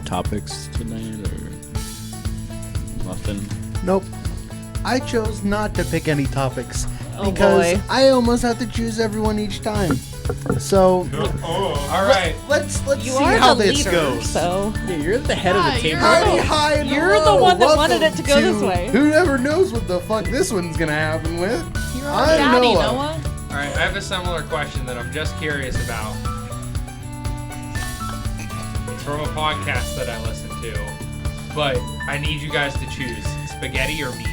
topics tonight or nothing? Nope. I chose not to pick any topics Oh, because boy. I almost have to choose everyone each time. So All right. let's You see are how the this leader, goes. so Yeah, you're at the head of the table. Howdy, hi, and You're hello. the one that Welcome wanted it to go this way. Whoever knows what the fuck this one's gonna happen with. I'm Daddy, Noah. Noah. All right. I have a similar question that I'm just curious about. It's from a podcast that I listen to, but I need you guys to choose spaghetti or meat.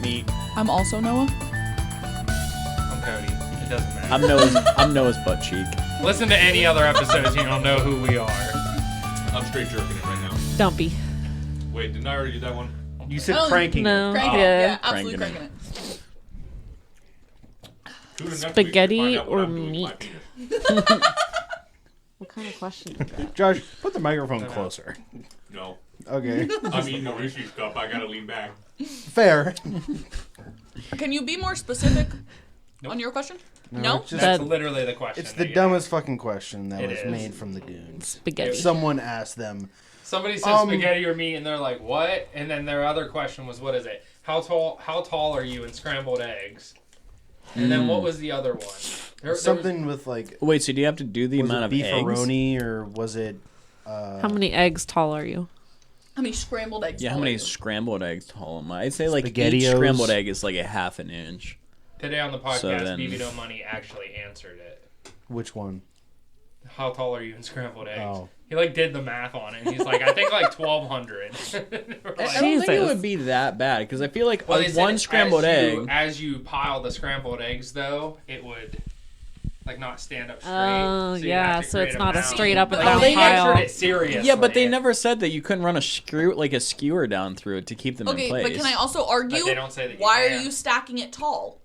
Meat. I'm also Noah. I'm Cody. It doesn't matter. I'm Noah's butt cheek. Listen to any other episodes, you don't know who we are. I'm straight jerking it right now. Dumpy. Wait, didn't I already do that one? You said Oh, cranking. No. Cranking it. Yeah. Yeah, absolutely Cranking cranking it. Tune in next week to Spaghetti find out what or I'm doing with my meat? penis. What kind of question is that? Josh, put the microphone closer. No. Okay. I'm eating a Reese's cup. I gotta lean back. Fair. Can you be more specific on your question? No? It's, just- That's That- literally the question. it's the that you dumbest fucking question that It was is. made from the goons. Spaghetti. Someone asked them, asked. Somebody said Um, spaghetti or meat, and they're like, "What?" And then their other question was, "What is it? How tall are you in scrambled eggs?" And then what was the other one? There was- something with like, Wait, so do you have to do the was amount it of eggs? beefaroni or was it? How many eggs tall are you? How many scrambled eggs? Yeah, how tall many are you? scrambled eggs tall am I? I'd say like each SpaghettiOs. scrambled egg is like a half an inch. Today on the podcast, So then- BB No Money actually answered it. Which one? How tall are you in scrambled eggs? Oh. He like did the math on it. And he's like, I think like 1,200. We're I like, don't think it Jesus. would be that bad because I feel like well, they on said one scrambled egg. as you pile the scrambled eggs, though, it would like not stand up straight. Oh, you'd yeah, have to so create it's not a mound. straight up and Like, down they pile. answered it seriously. Yeah, but they never said that you couldn't run a skewer down through it to keep them Okay, in place. but can I also argue? But they don't say that you why can. are you stacking it tall?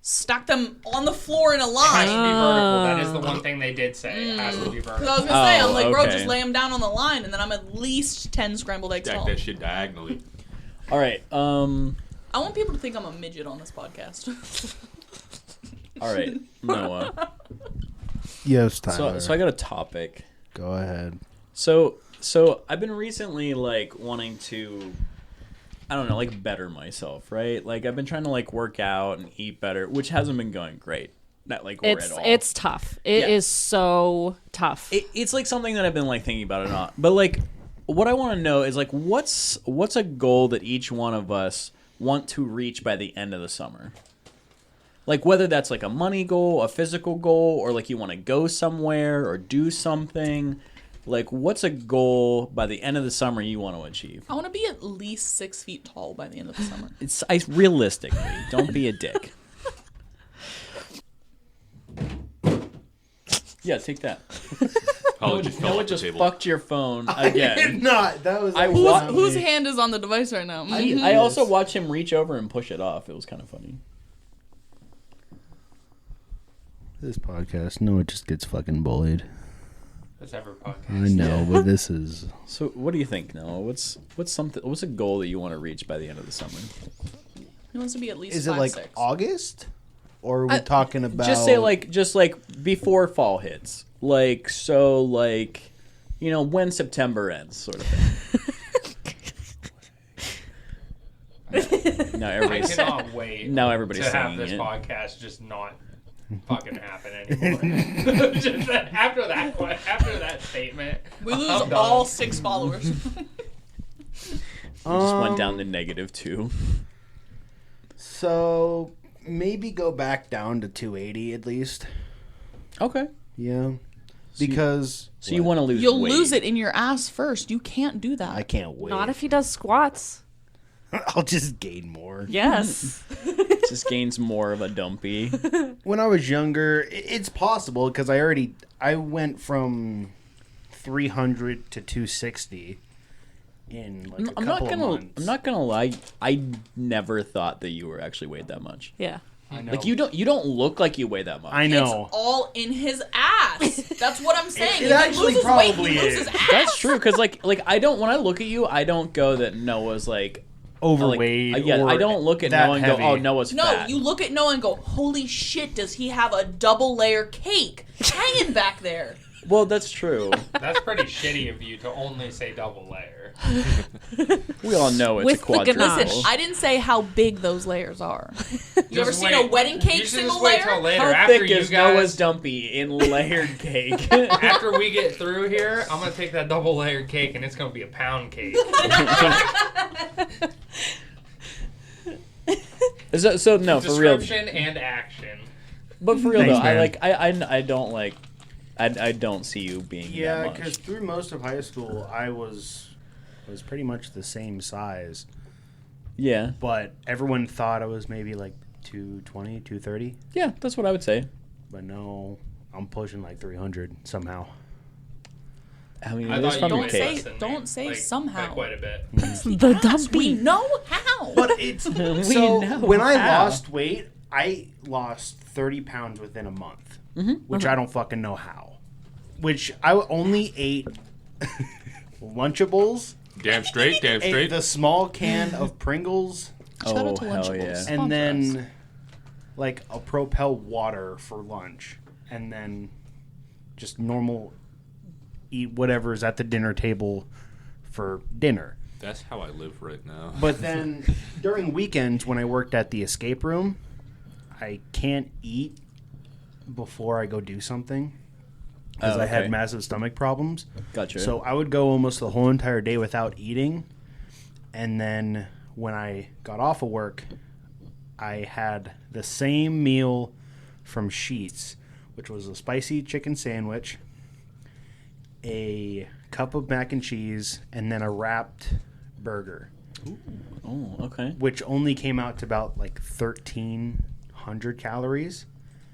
Stack them on the floor in a It has to line. be vertical. That is the one thing they did say. It has to be Because I vertical. was gonna say, Oh, I'm like, bro, okay. just lay them down on the line, and then I'm at least 10 scrambled eggs Stack tall. that shit diagonally. All right. I want people to think I'm a midget on this podcast. All right. Noah. Yes, Tyler. So I got a topic. Go ahead. So I've been recently like wanting to, I don't know, like better myself, right? Like I've been trying to like work out and eat better, which hasn't been going great. Not like or at all. It's tough. It is Yeah. so tough. It's like something that I've been like thinking about a lot. But like what I want to know is like what's a goal that each one of us want to reach by the end of the summer? Like whether that's like a money goal, a physical goal, or like you want to go somewhere or do something. Like what's a goal by the end of the summer you want to achieve? I want to be at least 6 feet tall by the end of the summer. It's realistically, don't be a dick. Yeah, take that. Probably just fell Noah off the just table. fucked your phone again. Not. That was. I actually wa- not Whose me. hand is on the device right now? I also watched him reach over and push it off. It was kind of funny. This podcast, no, it just gets fucking bullied. That's every podcast. I know, but this is. So, what do you think, Noah? What's a goal that you want to reach by the end of the summer? He wants to be at least Is it 5'6". like August, or are we talking about? Just say just before fall hits, when September ends, sort of thing. Now I everybody's cannot wait now everybody's to have saying this it. podcast just not fucking happen anymore. Just that, after that statement, We lose I'm done. all 6 followers. Just went down to -2. So maybe go back down to 280 at least. Okay. Yeah, because So you want to lose You'll weight. lose it in your ass first. You can't do that. I can't wait. Not if he does squats. I'll just gain more. Yes. Just gains more of a dumpy. When I was younger, it's possible because I went from 300 to 260 in like a I'm couple of months. I'm not gonna lie. I never thought that you were actually weighed that much. Yeah. I know. Like you don't look like you weigh that much. I know. It's all in his ass. That's what I'm saying. It If he actually loses probably weight, he loses is. ass. That's true because like I don't when I look at you I don't go that Noah's like Overweight. yeah, or I don't look at that Noah and heavy. go, oh, Noah's No, fat. you look at Noah and go, holy shit, does he have a double layer cake hanging back there? Well, that's true. That's pretty shitty of you to only say double layer. We all know it's With a the quadruple. ganache. Listen, I didn't say how big those layers are. You ever Just seen wait. a wedding You cake should single just wait till layer? later. How After thick you is guys, Noah's dumpy in layered cake? after we get through here, I'm gonna take that double layered cake and it's gonna be a pound cake. So no, for real. Description and action. But for real Thanks, though, man. I don't like. I don't see you being Yeah, that because much. through most of high school, I was pretty much the same size, Yeah, but everyone thought I was maybe like 220, 230. yeah, that's what I would say. But no, I'm pushing like 300 somehow. I mean, I it is thought from you your were Don't cake. say- less than don't me, say like, somehow. by quite a bit. The We dumpy. know how. But it's We so know when I how. lost weight, I lost 30 pounds within a month, which I don't fucking know how. Which I only ate Lunchables, Damn straight, damn ate straight. the small can of Pringles, Shout out Oh to hell Lunchables. yeah! Sponsor and us. then like a Propel water for lunch, and then just normal eat whatever's at the dinner table for dinner. That's how I live right now. But then during weekends when I worked at the escape room, I can't eat before I go do something because Oh, I had okay. massive stomach problems. Gotcha. So I would go almost the whole entire day without eating. And then when I got off of work, I had the same meal from Sheetz, which was a spicy chicken sandwich, a cup of mac and cheese, and then a wrapped burger, oh, okay. which only came out to about like 1,300 calories.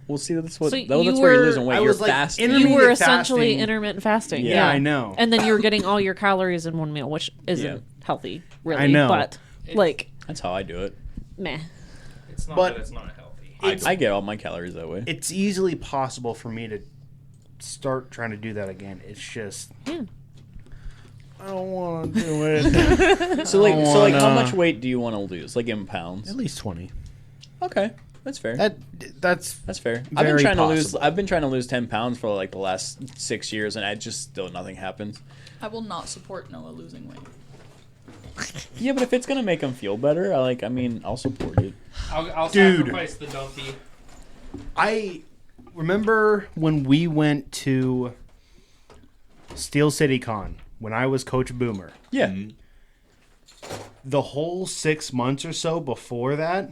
Well, see, that's what. So that's you were you were- losing weight. I You're was, like, fasting. intermittent You were essentially fasting. intermittent fasting. Yeah. Yeah, I know. And then you were getting all your calories in one meal, which isn't Yeah. healthy, really. I know. But, like, That's how I do it. meh. It's not But- that it's not healthy. I get all my calories that way. It's easily possible for me to start trying to do that again. It's just Yeah. I don't want to do it. So like, how wanna- much weight do you want to lose? Like in pounds? At least 20. Okay, that's fair. That's That's fair. I've been very trying to lose. possible. I've been trying to lose 10 pounds for like the last 6 years, and I just still nothing happens. I will not support Noah losing weight. Yeah, but if it's gonna make him feel better, I'll support it. I'll Dude. sacrifice the dumpy. I remember when we went to Steel City Con when I was Coach Boomer. Yeah. The whole 6 months or so before that,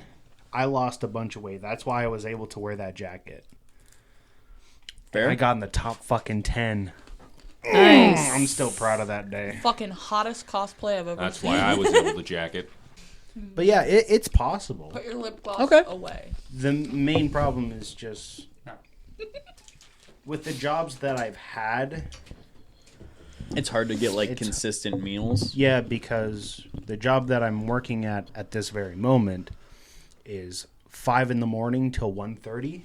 I lost a bunch of weight. That's why I was able to wear that jacket. Fair. I got in the top fucking 10. Nice. I'm still proud of that day. Fucking hottest cosplay I've ever That's seen. why I was able to jack it. But yeah, it's possible. Put your lip gloss Okay. away. The main problem is just with the jobs that I've had. It's hard to get like It's- consistent meals. Yeah, because the job that I'm working at this very moment is 5 in the morning till 1:30,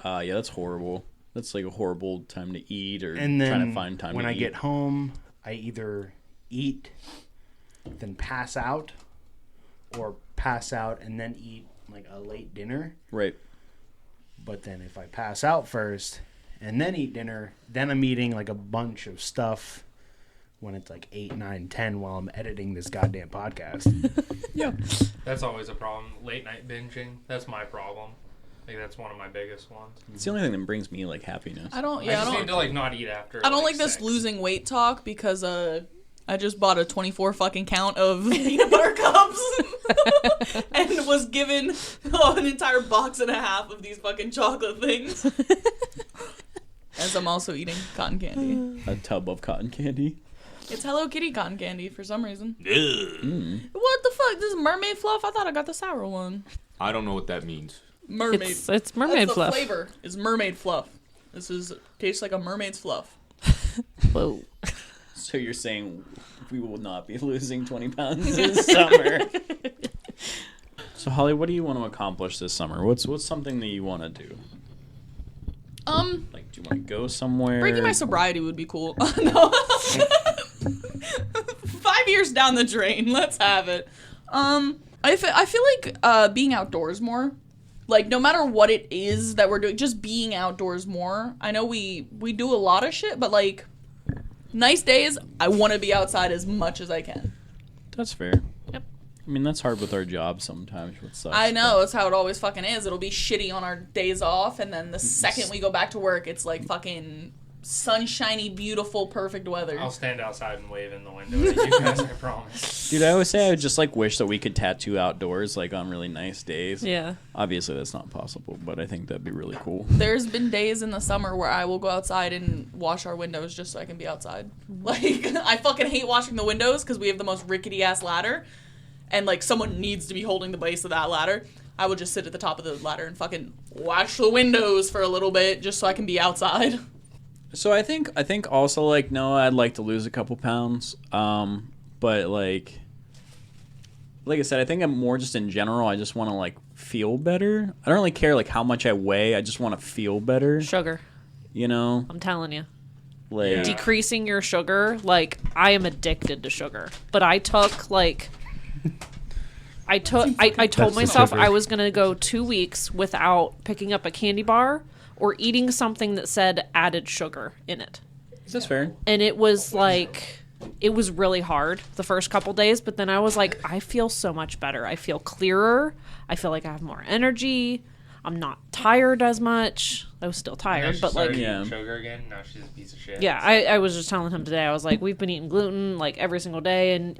Yeah, that's horrible. That's like a horrible time to eat or and then trying to find time when to I eat. get home, I either eat, then pass out, or pass out and then eat like a late dinner. Right. But then if I pass out first and then eat dinner, then I'm eating like a bunch of stuff when it's like 8, 9, 10 while I'm editing this goddamn podcast. Yeah. That's always a problem. Late night binging. That's my problem. I think that's one of my biggest ones. It's the only thing that brings me like happiness. I don't. I Yeah, just I need don't. to like not eat after. I don't like this 6. losing weight talk because I just bought a 24 fucking count of peanut butter cups and was given an entire box and a half of these fucking chocolate things. As I'm also eating cotton candy. A tub of cotton candy. It's Hello Kitty cotton candy for some reason. Ugh. What the fuck? This is mermaid fluff? I thought I got the sour one. I don't know what that means. Mermaid. It's mermaid That's the fluff. flavor. Is mermaid fluff. Tastes like a mermaid's fluff. Whoa. So you're saying we will not be losing 20 pounds this summer? So Holly, what do you want to accomplish this summer? What's something that you want to do? Like, do you want to go somewhere? Breaking my sobriety would be cool. No. 5 years down the drain. Let's have it. I feel like being outdoors more. like no matter what it is that we're doing, just being outdoors more. I know we do a lot of shit, but like nice days, I want to be outside as much as I can. That's fair. Yep. I mean, that's hard with our jobs sometimes. What sucks. I know, that's how it always fucking is. It'll be shitty on our days off, and then the second we go back to work, it's like fucking sunshiny, beautiful, perfect weather. I'll stand outside and wave in the window at you guys, I promise. Dude, I always say I would just like wish that we could tattoo outdoors like on really nice days. Yeah. Obviously, that's not possible, but I think that'd be really cool. There's been days in the summer where I will go outside and wash our windows just so I can be outside. Like, I fucking hate washing the windows because we have the most rickety-ass ladder, and like someone needs to be holding the base of that ladder. I would just sit at the top of the ladder and fucking wash the windows for a little bit just so I can be outside. So I think also like no, I'd like to lose a couple pounds, but like I said, I think I'm more just in general. I just want to like feel better. I don't really care like how much I weigh. I just want to feel better. Sugar. You know, I'm telling you. like Yeah. Decreasing your sugar, like I am addicted to sugar. But I took like I told myself sugar. I was gonna go 2 weeks without picking up a candy bar or eating something that said added sugar in it. that's fair. And it was like it was really hard the first couple days, but then I was like, I feel so much better. I feel clearer. I feel like I have more energy. I'm not tired as much. I was still tired, but like Yeah. Sugar again? No, she's a piece of shit. yeah, I was just telling him today, I was like, we've been eating gluten like every single day, and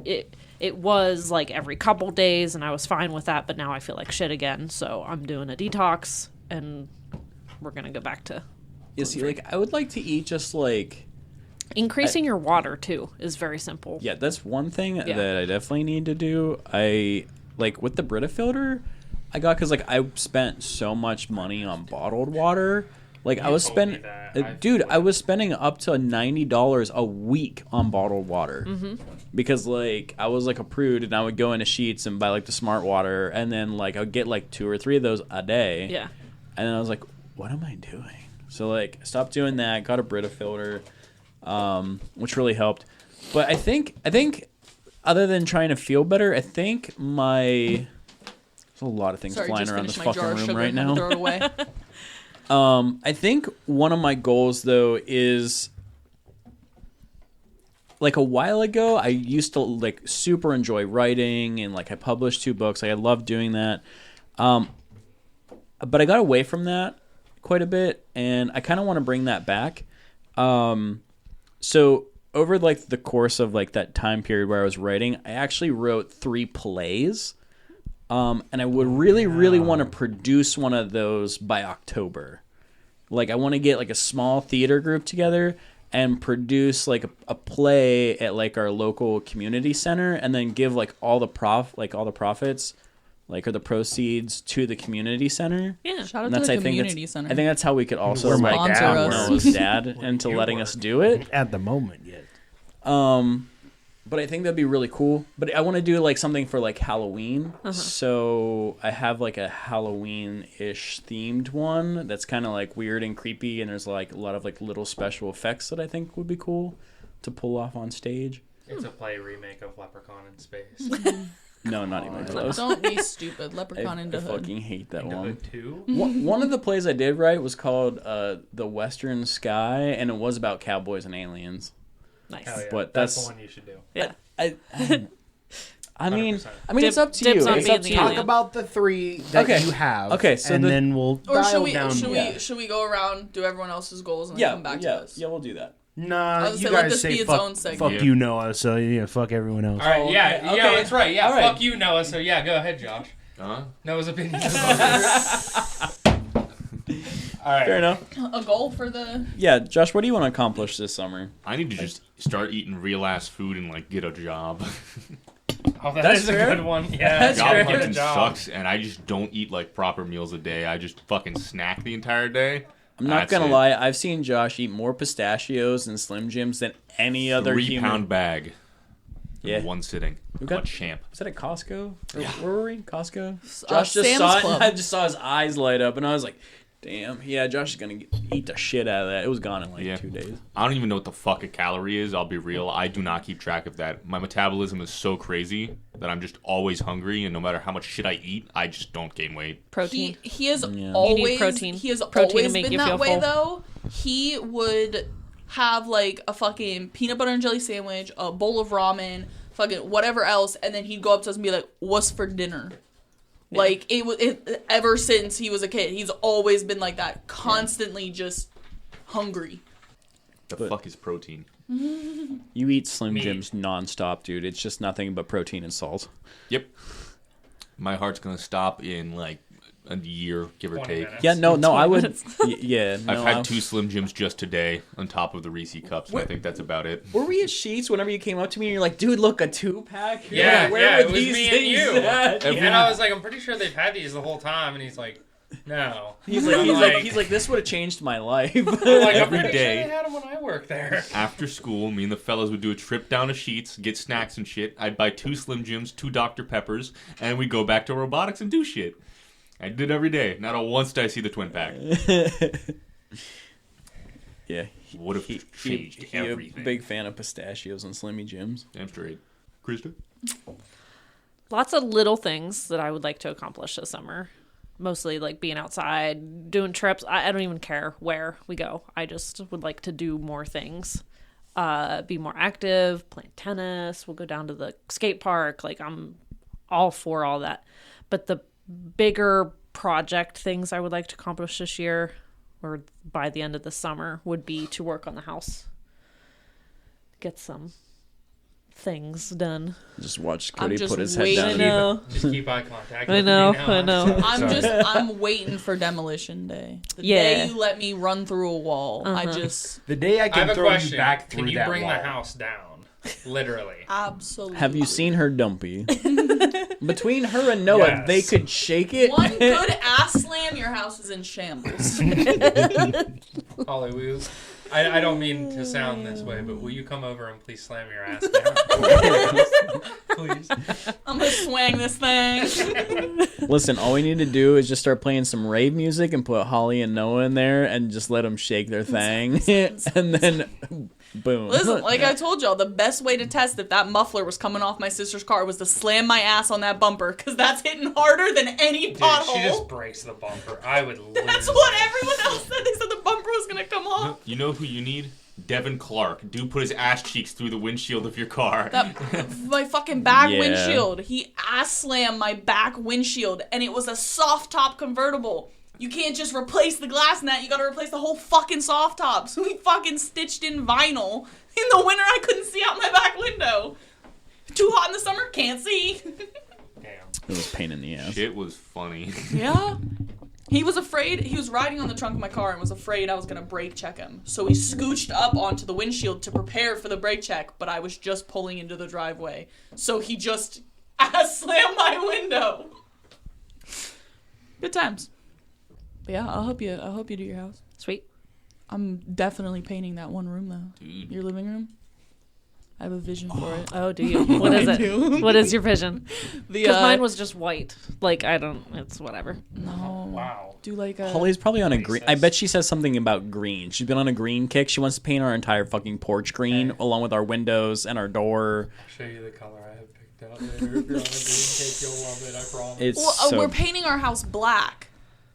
it was like every couple days, and I was fine with that, but now I feel like shit again, so I'm doing a detox, and we're going to go back to You see, like I would like to eat just like increasing your water, too, is very simple. yeah, that's one thing that I definitely need to do. I like with the Brita filter I got because like I spent so much money on bottled water. Like I was told me spending, that. dude, I was spending up to $90 a week on bottled water because like I was like a prude and I would go into Sheets and buy like the Smart Water and then like I would get like 2 or 3 of those a day. Yeah. And then I was like, what am I doing? So like I stopped doing that. Got a Brita filter, which really helped. But I think other than trying to feel better, I think there's a lot of things Sorry, flying just around this finished my jar fucking of room sugar. right Had to now. throw it away. I think one of my goals though is like a while ago I used to like super enjoy writing and like I published 2 books. Like I love doing that. But I got away from that quite a bit and I kind of want to bring that back. So over like the course of like that time period where I was writing, I actually wrote 3 plays. And I would really want to produce one of those by October. Like I want to get like a small theater group together and produce like a play at like our local community center, and then give like all the profits, like or the proceeds to the community center. Yeah. Shout out And to that's the I think community center. I think that's how we could also Where my like dad Sponsor know us. his dad into letting us do it. At the moment, yet. But I think that'd be really cool. But I want to do like something for like Halloween. So I have like a Halloween-ish themed one that's kind of like weird and creepy, and there's like a lot of like little special effects that I think would be cool to pull off on stage. It's a play remake of Leprechaun in Space. No, not even close. Don't be stupid. Leprechaun I into Hood. fucking hate that Into one. Hood 2? One of the plays I did write was called The Western Sky, and it was about cowboys and aliens. Nice. Hell yeah. But that's that's- the one you should do. Yeah. I mean, 100%. it's up to Dibs you. on It's being up to the you. Talk alien. about the 3 that Okay. you have. Okay, so and the- then we'll Or dial down. should we go around, do everyone else's goals, and then Yeah, come back yeah, to us? yeah. We'll do that. Nah, was you gonna say, let guys this say be its fuck, own segment. fuck Yeah. you, Noah. So yeah, fuck everyone else. All right, Oh, yeah, okay. yeah, that's right. Yeah, All right. fuck you, Noah. So yeah, go ahead, Josh. Noah's opinion. All right. Fair enough. A goal for the Yeah, Josh, what do you want to accomplish this summer? I need to just start eating real ass food and like get a job. Oh, That's that's a fair. good one. Yeah, That's Job fair. hunting job. sucks, and I just don't eat like proper meals a day. I just fucking snack the entire day. I'm not That's gonna it. lie, I've seen Josh eat more pistachios and Slim Jims than any other 3 human. pound bag. Yeah. In one sitting. Okay. What champ? Was that at Costco? Or where were we? Costco? Sam's Josh just saw it, Club. and I just saw his eyes light up, and I was like, Damn. Yeah, Josh is gonna eat the shit out of that. It was gone in like 2 days. I don't even know what the fuck a calorie is. I'll be real. I do not keep track of that. My metabolism is so crazy that I'm just always hungry, and no matter how much shit I eat, I just don't gain weight. Protein. He has You always need protein. He has Protein to always make been you that feel way full. though. He would have like a fucking peanut butter and jelly sandwich, a bowl of ramen, fucking whatever else, and then he'd go up to us and be like, "What's for dinner?" Like it ever since he was a kid, he's always been like that, constantly just hungry. The fuck is protein? You eat Slim Meat. Jims nonstop, dude. It's just nothing but protein and salt. Yep. My heart's gonna stop in like a year, give or 20 take. minutes. Yeah, no, I would. minutes. Yeah, no. I've had 2 Slim Jims just today on top of the Reese cups, and I think that's about it. Were we at Sheets whenever you came up to me and you're like, dude, look, a 2-pack? Yeah, Where yeah, were it was these me and things you. at? Every- And I was like, I'm pretty sure they've had these the whole time. And he's like, no. He's I'm like, this would have changed my life. I'm like, Every I'm pretty day. sure they had them when I worked there. After school, me and the fellas would do a trip down to Sheets, get snacks and shit. I'd buy 2 Slim Jims, 2 Dr. Peppers, and we'd go back to robotics and do shit. I did every day. Not once did I see the twin pack. Yeah. Would have changed He everything. a big fan of pistachios and Slimmy Jims. Damn straight. Krista? Lots of little things that I would like to accomplish this summer. Mostly like being outside, doing trips. I don't even care where we go. I just would like to do more things. Be more active, play tennis. We'll go down to the skate park. Like I'm all for all that. But the bigger project things I would like to accomplish this year or by the end of the summer would be to work on the house. Get some things done. Just watch I'm Cody just put his head waiting. down. I know. Just keep eye contact. I with know, me now. I know. I'm waiting for demolition day. The Yeah. day you let me run through a wall, I just The day I I can have a throw question. you back through Can you that bring wall. the house down? Literally. absolutely. Have you seen her dumpy? Between her and Noah, Yes. they could shake it. One good ass slam, your house is in shambles. Holly, will you, I don't mean to sound this way, but will you come over and please slam your ass down? Please. I'm gonna swing this thing. Listen, all we need to do is just start playing some rave music and put Holly and Noah in there and just let them shake their thing. And then, boom. Listen, like I told y'all, the best way to test if that muffler was coming off my sister's car was to slam my ass on that bumper, because that's hitting harder than any Dude, pothole. she just breaks the bumper. I would lose. That's what everyone else said. They said the bumper was gonna come off. You know who you need? Devin Clark. Dude put his ass cheeks through the windshield of your car. My fucking back Yeah. windshield. He ass slammed my back windshield, and it was a soft top convertible. You can't just replace the glass in that. You gotta replace the whole fucking soft top. So we fucking stitched in vinyl. In the winter, I couldn't see out my back window. Too hot in the summer, can't see. Damn. It was a pain in the ass. Shit was funny. Yeah. He was afraid. He was riding on the trunk of my car and was afraid I was gonna brake check him. So he scooched up onto the windshield to prepare for the brake check, but I was just pulling into the driveway. So he just ass slammed my window. Good times. But yeah, I'll help you do your house. Sweet. I'm definitely painting that one room though. Dude. Your living room. I have a vision for it. Oh, do you? What is I it? do. What is your vision? The Because mine was just white. Like, I don't, it's whatever. no. Wow. Do like a Holly's probably on a Makes green. sense. I bet she says something about green. She's been on a green kick. She wants to paint our entire fucking porch green, Okay. along with our windows and our door. I'll show you the color I have picked out later. If you're on a green cake, you'll love it. I promise. It's Well, so. we're painting our house black,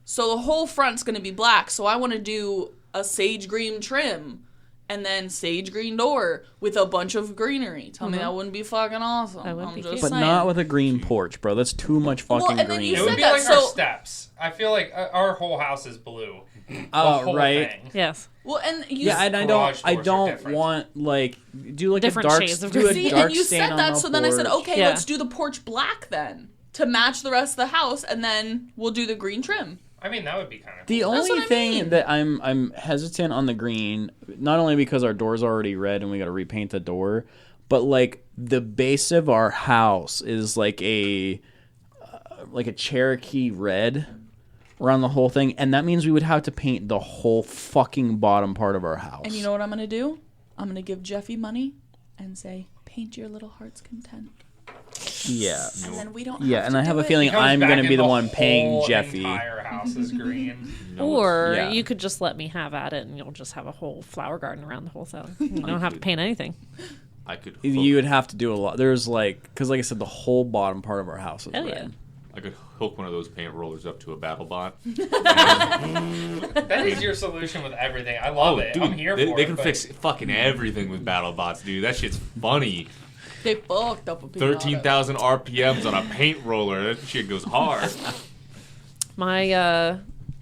so the whole front's gonna be black. So I want to do a sage green trim, and then sage green door with a bunch of greenery. Tell me that wouldn't be fucking awesome. That would I'm be just cute. but saying. not with a green porch, bro. That's too much fucking and then you green. It would said be that, like our so- steps. I feel like our whole house is blue. The Oh, whole right. thing. Yes. Well, and you Yeah, and I Garage don't doors are different. want like do like Different a dark shades of do a see, dark and you stain said on that, the so then I said, porch. okay, Yeah. let's do the porch black then to match the rest of the house, and then we'll do the green trim. I mean, that would be kind of The cool. That's only what I thing mean. that I'm hesitant on the green, not only because our door's already red and we got to repaint the door, but like the base of our house is like a Cherokee red around the whole thing, and that means we would have to paint the whole fucking bottom part of our house. And you know what I'm gonna do? I'm gonna give Jeffy money and say, paint your little heart's content. Yeah. And then we don't Yeah, have and to I have do a it. feeling It comes I'm back going to in be the one paying whole Jeffy. entire house is green. No, Or Yeah. you could just let me have at it, and you'll just have a whole flower garden around the whole thing. You don't have to paint anything. I could. You would have to do a lot. There's because like I said, the whole bottom part of our house is Hell red. yeah. I could hook one of those paint rollers up to a battle bot. That is your solution with everything. I love it. Dude, I'm here they, for they it. can but- fix fucking everything with battle bots, dude. That shit's funny. They fucked up a pinata. 13,000 RPMs on a paint roller. That shit goes hard. I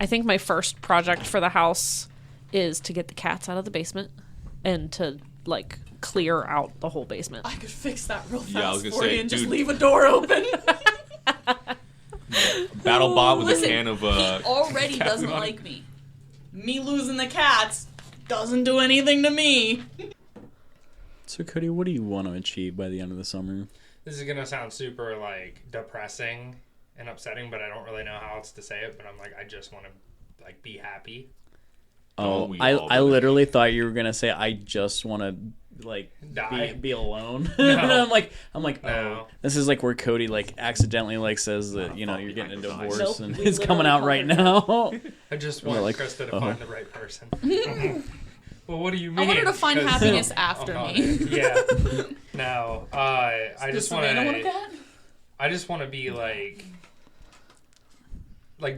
think my first project for the house is to get the cats out of the basement and to like clear out the whole basement. I could fix that real fast Yeah, I was gonna for say, you and just dude. leave a door open. Battle bot with Listen, a can of he already cat doesn't food on it. like me. Me losing the cats doesn't do anything to me. So Cody, what do you want to achieve by the end of the summer? This is gonna sound super like depressing and upsetting, but I don't really know how else to say it. But I'm like, I just want to like be happy. Oh, we I all I do. literally thought you were gonna say I just want to like Die. be alone. No. I'm like No. oh, this is like where Cody like accidentally like says that you're fuck getting a behind those eyes. divorce Nope, and we it's coming literally out right covered now. I just We're want like, Krista to uh-huh. find the right person. Well, what do you mean? I want her to find 'Cause happiness I'm after not me. it. Yeah. No. I Does just want Savannah want a to. cat? I just want to be like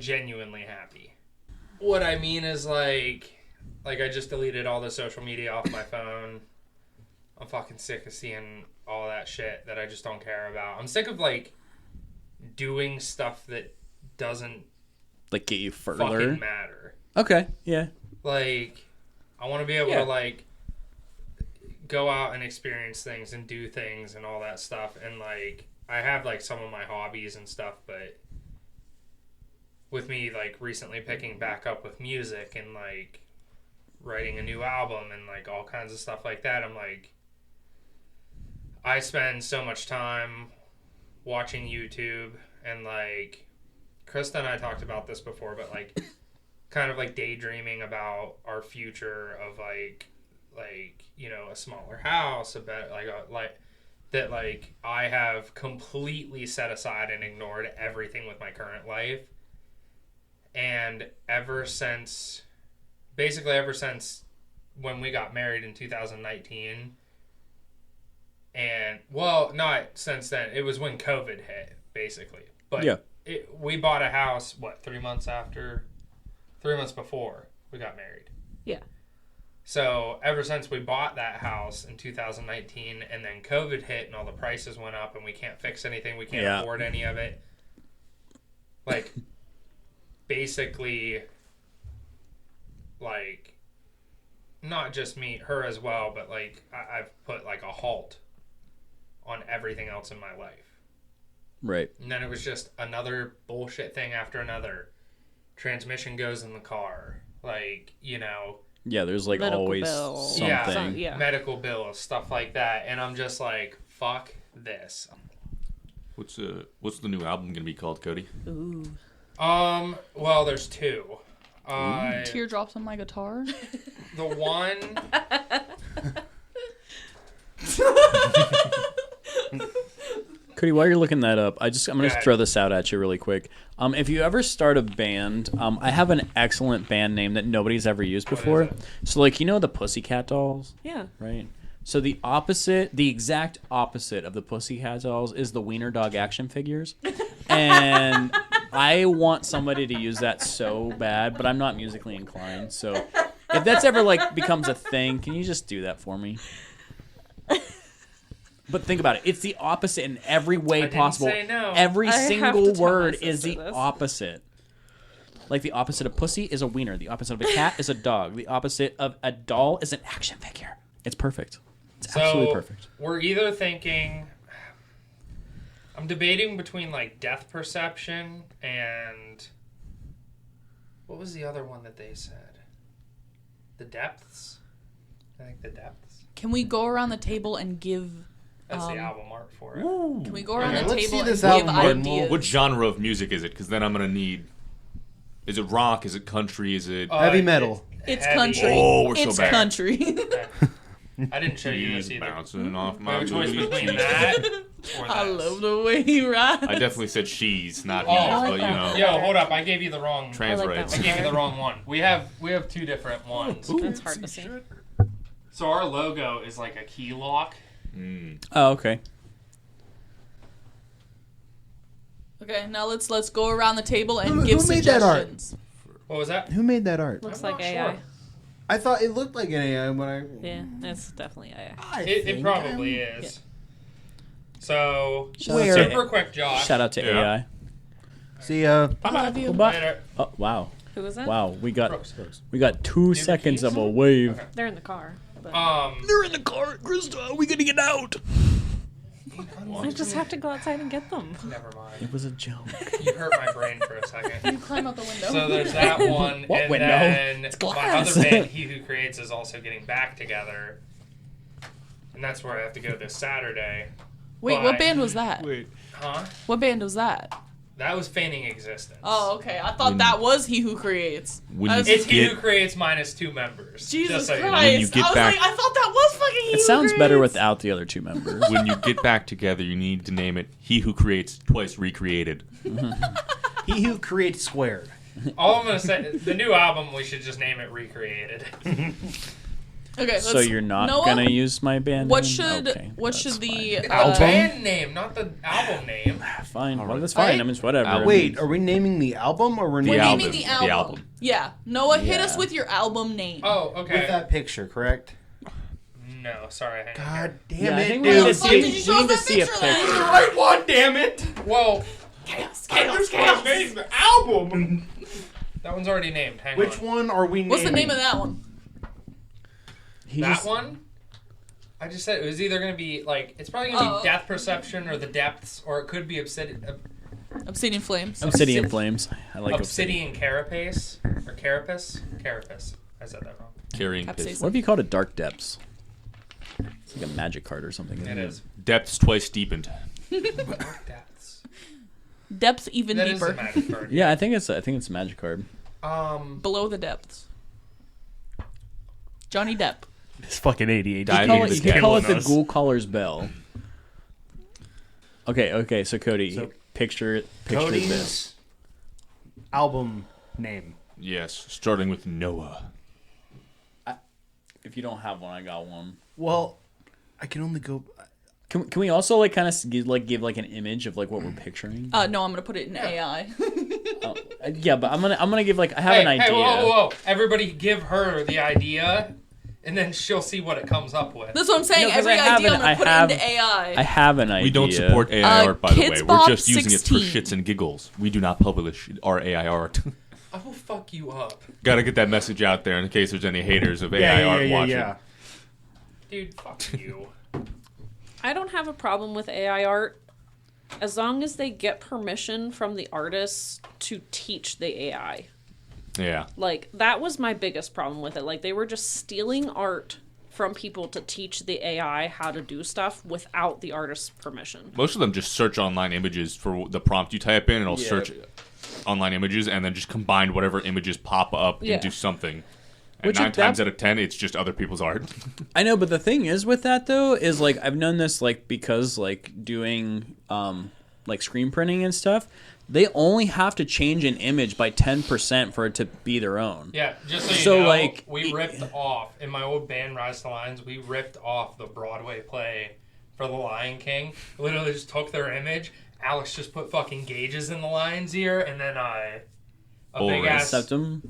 genuinely happy. What I mean is like I just deleted all the social media off my phone. I'm fucking sick of seeing all that shit that I just don't care about. I'm sick of like doing stuff that doesn't Like get you further. fucking matter. Okay, yeah. Like I want to be able Yeah. to like go out and experience things and do things and all that stuff, and like I have like some of my hobbies and stuff, but with me like recently picking back up with music and like writing a new album and like all kinds of stuff like that, I'm like I spend so much time watching YouTube and like Krista and I talked about this before, but like kind of like daydreaming about our future of like you know, a smaller house, a better like that like I have completely set aside and ignored everything with my current life. And ever since when we got married in 2019, and well, not since then, it was when COVID hit basically, but Yeah. we bought a house 3 months before we got married. Yeah. So ever since we bought that house in 2019 and then COVID hit and all the prices went up and we can't fix anything, we can't Yeah. afford any of it. Like basically like not just me, her as well, but like I've put like a halt on everything else in my life. Right. And then it was just another bullshit thing after another. Transmission goes in the car. Like, you know, Yeah, there's like Medical always bill. something. Yeah. medical bills, stuff like that. And I'm just like, fuck this. What's the new album gonna be called, Cody? Ooh. Well, there's two. Teardrops on my guitar. The one Cody, while you're looking that up, I'm gonna Go ahead. throw this out at you really quick. If you ever start a band, I have an excellent band name that nobody's ever used What before. is it? So like the Pussycat Dolls, Yeah. right? So the exact opposite of the Pussycat Dolls is the Wiener Dog action figures. And I want somebody to use that so bad, but I'm not musically inclined. So if that's ever like becomes a thing, can you just do that for me? But think about it. It's the opposite in every way didn't possible. say no. Every I have single to tell my word is sister the this. opposite. Like the opposite of pussy is a wiener. The opposite of a cat is a dog. The opposite of a doll is an action figure. It's perfect. It's absolutely perfect. We're either thinking I'm debating between like depth perception and what was the other one that they said? The depths? I think the depths. Can we go around the table and give? That's the album art for it. Can we go around Okay, the let's table see and this give album art and ideas? What genre of music is it? Because then I'm gonna need. Is it rock? Is it country? Is it? Heavy metal. It's heavy. country. Oh, we're so it's bad. country. I didn't show you this He's either. bouncing off I my have a choice booty between cheeks. that Or I that's. love the way you ride. I definitely said she's, not Oh, he's, I but like you that. know, Yo, hold up! I gave you the wrong. trans I like that rights. I one. gave you the wrong one. We have two different ones. That's hard to see. So our logo is like a key lock. Oh, okay. Okay, now let's go around the table and Who give made that art? suggestions. What was that? Who made that art? Looks I'm like not AI. sure. I thought it looked like an AI when I. Yeah, it's definitely AI. It probably is. So Shout out to super quick, Josh. Shout out to Yeah. AI. See, I love you. Later. Oh, wow. Who was that? Wow, we got Brooks. 2 seconds of a wave. Okay. They're in the car. But They're in the car, Krista. We gotta get out. I just have to go outside and get them. Never mind. It was a joke. You hurt my brain for a second. Climb out the window. So there's that one, What and window? then It's my glass. other band, He Who Creates, is also getting back together, and that's where I have to go this Saturday. Wait, But- what band was that? Huh? What band was that? That was Feigning Existence. Oh, okay. I thought that was He Who Creates. When I you was- It's He Get- Who Creates minus 2 members. Jesus just so you know. Christ. When you get I was back- like, I thought that was fucking He It Who sounds Creates. better without the other 2 members. When you get back together, you need to name it He Who Creates Twice Recreated. He who creates squared. All I'm gonna say, the new album, we should just name it Recreated. Okay, So let's- you're not Noah, gonna use my band What name? should Okay, what that's should the fine. The Album? band name, not the album name. Fine. Well, right. that's fine. Right? I mean, it's whatever. Album. Wait, are we naming the album or we're We're naming naming the The album. album. Yeah, Noah, hit us Yeah. with your album name. Oh, with okay. that picture, correct? No, sorry. hang on God here. damn Yeah, I it, think dude. we need to the fuck see. did you show We need us to that see a picture then? picture. right one, damn it! Well, Chaos, I just want to name the album. that one's already named. Hang Which on. one are we naming? What's the name of that one? He That just- one? I just said it was either going to be, like, it's probably going to Oh. be Death Perception or The Depths, or it could be Obsidian Flames. Obsidian Flames. I like Obsidian. Obsidian Carapace. Or Carapace? Carapace. I said that wrong. Carrying Capsaicin. piss. What if you called it Dark Depths? It's like a magic card or something. It isn't is. Depths twice deepened. Depths. Depths even That is a deeper. magic card. Yeah, I think it's a magic card. Below the depths. Johnny Depp. This fucking ADHD. Diving Call into it, you can call it the us. Ghoul Caller's Bell. Okay, so Cody, So, picture Cody's this. album name. Yes, starting with Noah. If you don't have one, I got one. Well, I can only go. Can we also like kind of give like an image of like what we're picturing? No, I'm gonna put it in AI. Yeah, but I'm gonna give like I have Hey, an idea. hey, whoa. Everybody give her the idea, and then she'll see what it comes up with. That's what I'm saying. No, 'cause Every I have idea an- I'm gonna I put have- it into AI. I have an idea. We don't support AI art, by the way. Kids We're Bob just using it for 16. shits and giggles. We do not publish our AI art. I will fuck you up. Gotta get that message out there in case there's any haters of AI art watching. Dude, fuck you. I don't have a problem with AI art as long as they get permission from the artists to teach the AI. Yeah. Like, that was my biggest problem with it. Like, they were just stealing art from people to teach the AI how to do stuff without the artist's permission. Most of them just search online images for the prompt you type in, and it'll Yeah. search online images and then just combine whatever images pop up Yeah. into something. And Which 9 if times that- out of 10, it's just other people's art. I know, but the thing is with that though is like I've known this like because like doing like screen printing and stuff, they only have to change an image by 10% for it to be their own. Yeah, just so you So, know, like, we ripped off, in my old band, Rise to Lions, we ripped off the Broadway play for The Lion King. Literally just took their image. Alex just put fucking gauges in the lion's ear, and then a Oh, big right. ass Septum.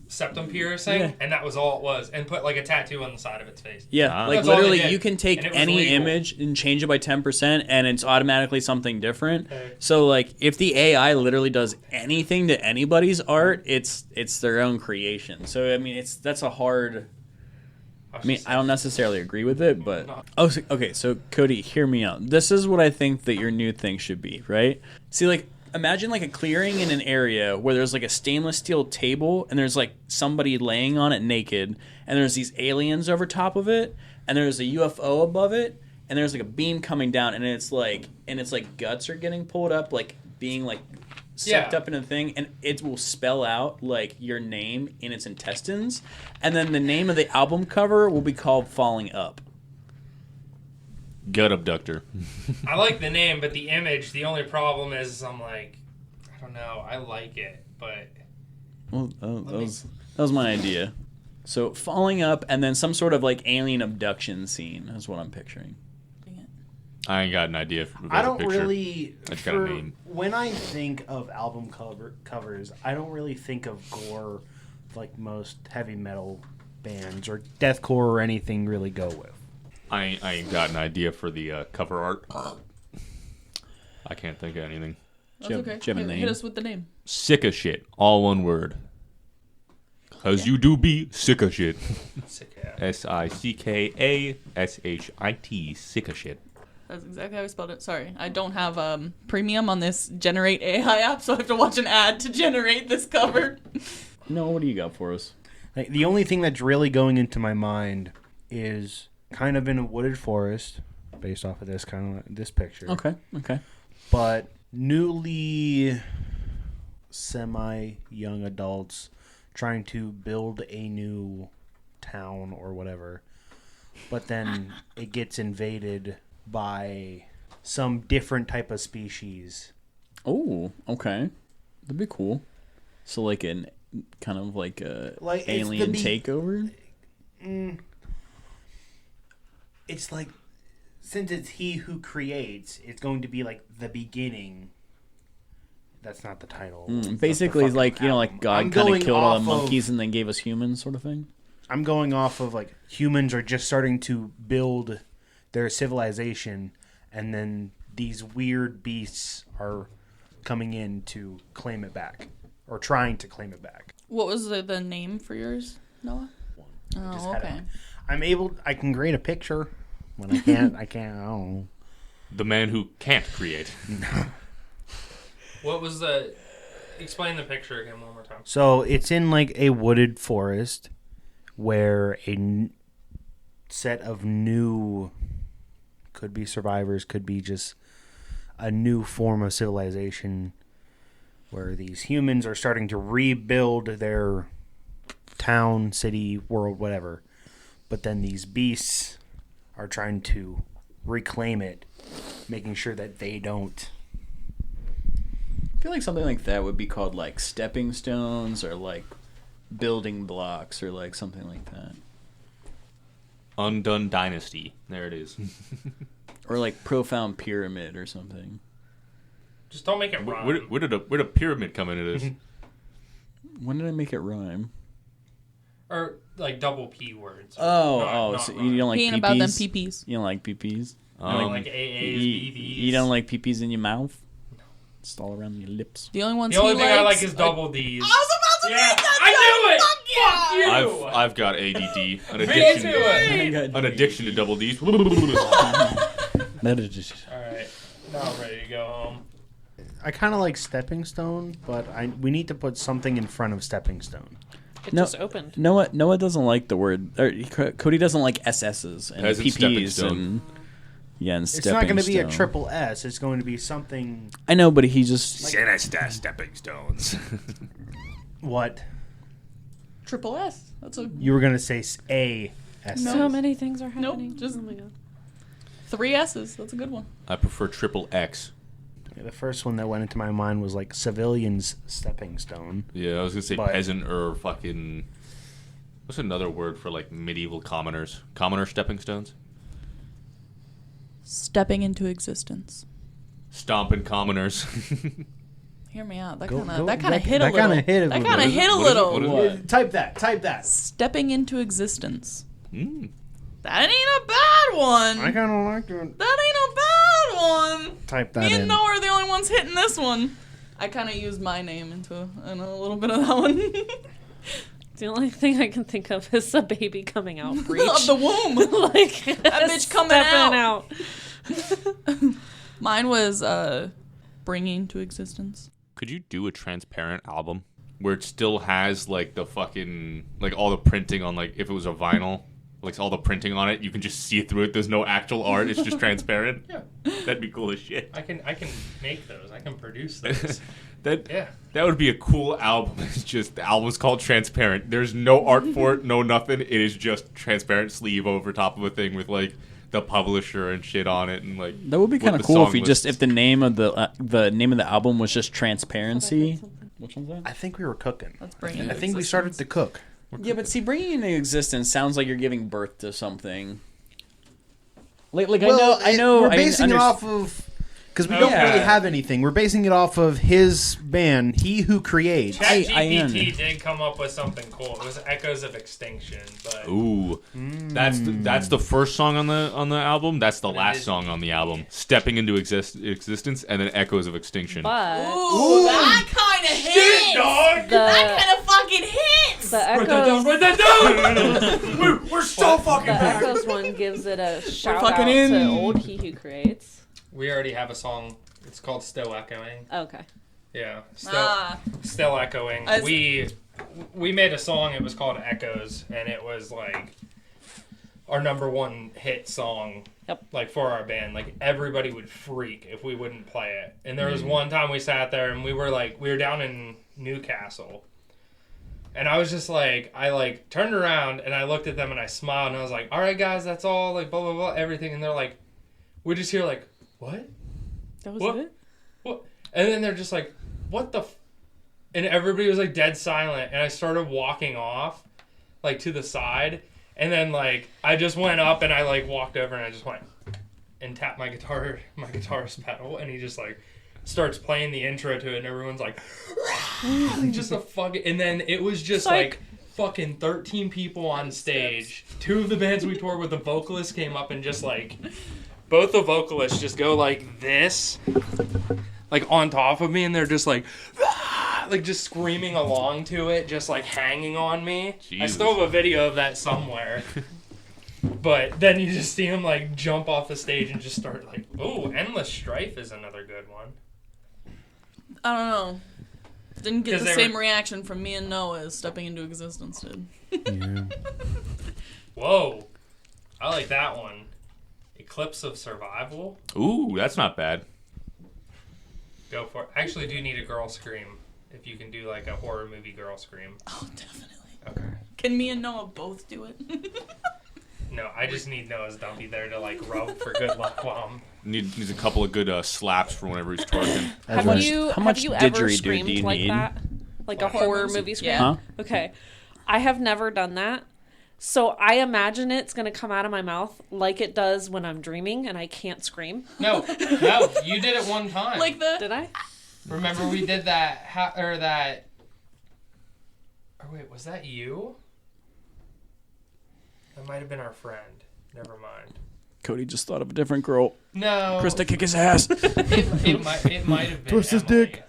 piercing, Yeah. and that was all it was. And put like a tattoo on the side of its face. Yeah, Ah. like That's all they literally did, you can take and it was any legal. image and change it by 10% and it's automatically something different. Okay. So like if the AI literally does anything to anybody's art, it's their own creation. So I mean that's a hard I mean, I don't necessarily agree with it, but okay. So Cody, hear me out. This is what I think that your new thing should be, right? See, like, imagine like a clearing in an area where there's like a stainless steel table, and there's like somebody laying on it naked, and there's these aliens over top of it, and there's a UFO above it, and there's like a beam coming down, and it's like guts are getting pulled up, like being like sucked up in a thing, and it will spell out like your name in its intestines, and then the name of the album cover will be called Falling Up. Gut abductor. I like the name, but the image, the only problem is I'm like, I don't know. I like it, but... Well, that was my idea. So falling up and then some sort of like alien abduction scene is what I'm picturing. I ain't got an idea. I don't really. I just got a name. When I think of album covers, I don't really think of gore like most heavy metal bands or deathcore or anything really go with. I ain't got an idea for the cover art. I can't think of anything. That's okay. Do you have a name? Hit us with the name. Sick of shit. All one word. Because you do be sick of shit. SICKASHIT. Sick of shit. That's exactly how I spelled it. Sorry. I don't have premium on this Generate AI app, so I have to watch an ad to generate this cover. No, what do you got for us? Like, the only thing that's really going into my mind is kind of in a wooded forest, based off of this picture. Okay. But newly semi-young adults trying to build a new town or whatever, but then it gets invaded by some different type of species. Oh, okay. That'd be cool. So like an kind of like a alien takeover? It's like, since it's he who creates, it's going to be like the beginning. That's not the title. Basically, it's like, like God kind of killed all the monkeys and then gave us humans sort of thing? I'm going off of like humans are just starting to build their civilization, and then these weird beasts are coming in to claim it back, or trying to claim it back. What was the name for yours, Noah? Oh, okay. I can create a picture. When I can't, I don't know. The man who can't create. What was the... Explain the picture again one more time. So it's in like a wooded forest where a set of new... Could be survivors, could be just a new form of civilization where these humans are starting to rebuild their town, city, world, whatever. But then these beasts are trying to reclaim it, making sure that they don't. I feel like something like that would be called like stepping stones or like building blocks or like something like that. Undone Dynasty. There it is. Or like Profound Pyramid or something. Just don't make it rhyme. Where did a pyramid come into this? When did I make it rhyme? Or like double P words. So you don't like Peeing peepees? about them peepees. You don't like peepees? You don't like AAs, BVs. You don't like peepees in your mouth? Just all around your lips. The only ones The only he thing likes I like is double Ds. I was about to Yeah, make that I knew it! Fuck you! I've got ADD. An addiction to double D's. Alright, now I'm ready to go home. I kind of like stepping stone, but we need to put something in front of stepping stone. It just opened. Noah doesn't like the word. Cody doesn't like SS's and As in stepping PPs stone. and It's stepping not going to be a stone. triple S. It's going to be something. I know, but he just Sinister stepping stones. What? Triple S. That's a You were going to say A S. No. So many things are happening. Nope, just- oh my god. 3 S's. That's a good one. I prefer triple X. The first one that went into my mind was like civilians stepping stone. Yeah, I was gonna say But- peasant or fucking. What's another word for like medieval commoners? Commoner stepping stones. Stepping into existence. Stomping commoners. Hear me out. That Go- kind go- of that- hit a that little. kinda hit a That little. kind of hit a What is it? little. What is it? Type that. Stepping into existence. Mm. That ain't a bad one. I kind of like it. That ain't a bad one. Type that Me in. and Noah are the only ones hitting this one. I kind of used my name in a little bit of that one. The only thing I can think of is a baby coming out breech. Of the womb. Like That bitch coming stepping out. Mine was bringing to existence. Could you do a transparent album where it still has like the fucking like all the printing on like if it was a vinyl, like all the printing on it, you can just see through it. There's no actual art. It's just transparent. Yeah. That'd be cool as shit. I can make those. I can produce those. That would be a cool album. It's just the album's called Transparent. There's no art for it, no nothing. It is just transparent sleeve over top of a thing with like the publisher and shit on it, and like That would be what kind of the cool song if we lists. if the name of the album was just Transparency. Which one's that? I think we were cooking. Let's bring it. I think we started to cook. Yeah, but see, bringing it into existence sounds like you're giving birth to something. Like I know. We're basing it off of because we don't Yeah. really have anything. We're basing it off of his band, He Who Creates. ChatGPT did come up with something cool. It was Echoes of Extinction, but Ooh, that's the first song on the album. That's the last song on the album. Stepping into existence, and then Echoes of Extinction. But Ooh, that kind of hits. dog. That kind of fucking hits. the Echoes, Write that down. we're so fucking the back. Echoes one gives it a shout fucking out in. to old He Who Creates. We already have a song. It's called Still Echoing. Okay. Yeah, still echoing. As- We made a song. It was called Echoes, and it was like our number one hit song. Yep. Like for our band, like everybody would freak if we wouldn't play it. And there was one time we sat there and we were down in Newcastle, and I was just like, I turned around and I looked at them and I smiled and I was like, all right guys, that's all, like blah blah blah everything. And they're like, we just hear like, what? That was What? it? What? And then they're just like, what the and everybody was like dead silent, and I started walking off like to the side, and then like I just went up and I like walked over and I just went and tapped my guitarist pedal, and he just like starts playing the intro to it, and everyone's like just a fucking, and then it was just like fucking 13 people on stage. Two of the bands we toured with, the vocalist came up and just like both the vocalists just go like this, like on top of me, and they're just like just screaming along to it, just like hanging on me. Jesus. I still have a video of that somewhere. But then you just see him like jump off the stage and just start like, oh, Endless Strife is another good one. I don't know. Didn't get 'Cause the they same were- reaction from me and Noah as Stepping Into Existence did. Whoa, I like that one. Eclipse of Survival. Ooh, that's not bad. Go for it. Actually, do need a girl scream. If you can do like a horror movie girl scream. Oh, definitely. Okay. Can me and Noah both do it? No, I just need Noah's Dumpy there to like rub for good luck while I'm... Needs a couple of good slaps for whenever he's twerking. Have right. you How much have you ever didgeridoo screamed do you like need? that? Like a Horror horror movies? movie scream? Yeah. Huh? Okay. I have never done that. So I imagine it's going to come out of my mouth like it does when I'm dreaming and I can't scream. No, you did it one time. Like the... Did I? Remember we did that, oh wait, was that you? That might have been our friend. Never mind. Cody just thought of a different girl. No. Krista, kick his ass. It might have been Twist his Emily. dick.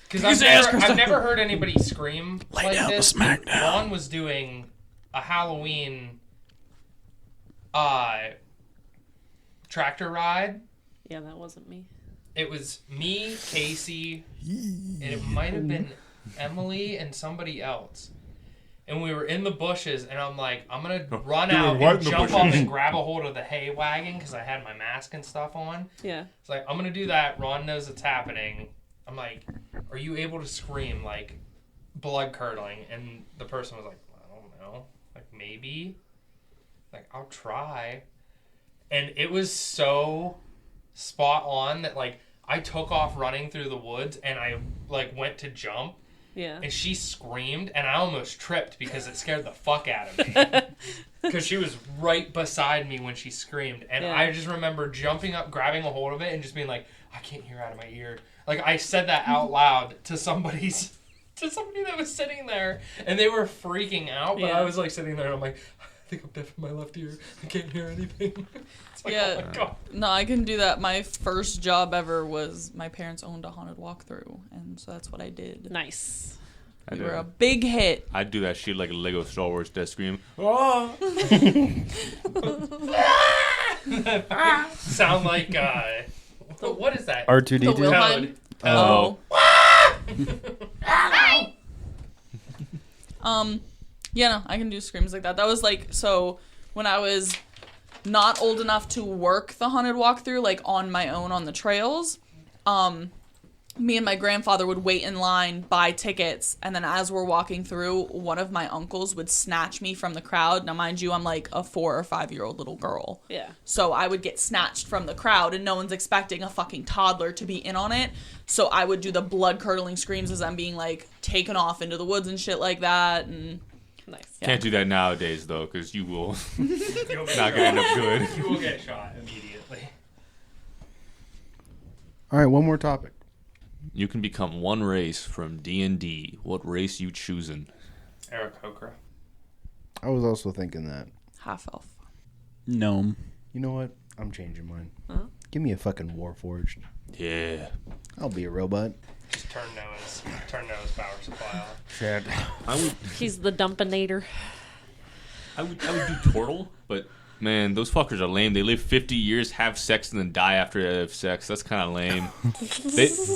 Because His ass, I've Krista. never heard anybody scream Lay like down the this. smackdown. Ron was doing a Halloween tractor ride. Yeah, that wasn't me. It was me, Casey, and it might have been Emily and somebody else. And we were in the bushes, and I'm like, I'm going to run you were out right and in the jump bushes. up and grab a hold of the hay wagon because I had my mask and stuff on. Yeah. It's like, I'm going to do that. Ron knows it's happening. I'm like, are you able to scream, like, blood curdling? And the person was like, I don't know. Like, maybe. Like, I'll try. And it was so spot on that, like, I took off running through the woods, and I, like, went to jump. Yeah. And she screamed, and I almost tripped because it scared the fuck out of me. Because she was right beside me when she screamed. And Yeah. I just remember jumping up, grabbing a hold of it, and just being like, I can't hear out of my ear. Like, I said that out loud to somebody that was sitting there, and they were freaking out, but Yeah. I was, like, sitting there, and I'm like, I think I'm deaf in my left ear. I can't hear anything. It's like, Yeah. oh my God. No, I can do that. My first job ever was my parents owned a haunted walkthrough, and so that's what I did. Nice. We were a big hit. I'd do that shit like a Lego Star Wars death scream. Sound like, what is that? The R2D2. Wilhelm. Oh. Yeah, no, I can do screams like that. That was like, so when I was not old enough to work the haunted walkthrough, like on my own on the trails, me and my grandfather would wait in line, buy tickets, and then as we're walking through, one of my uncles would snatch me from the crowd. Now, mind you, I'm like a 4 or 5 year old little girl. Yeah. So I would get snatched from the crowd, and no one's expecting a fucking toddler to be in on it. So I would do the blood-curdling screams as I'm being, like, taken off into the woods and shit like that, and... Nice. Can't do that nowadays, though, because you will You'll get not going to end up good. You will get shot immediately. All right, one more topic. You can become one race from D&D. What race you choosing? Aarakocra. I was also thinking that. Half-elf. Gnome. You know what? I'm changing mine. Huh? Give me a fucking Warforged. Yeah. I'll be a robot. Just turn Noah's power supply off. Shit. He's the dumpinator. I would do Turtle, but man, those fuckers are lame. They live 50 years, have sex, and then die after they have sex. That's kind of lame.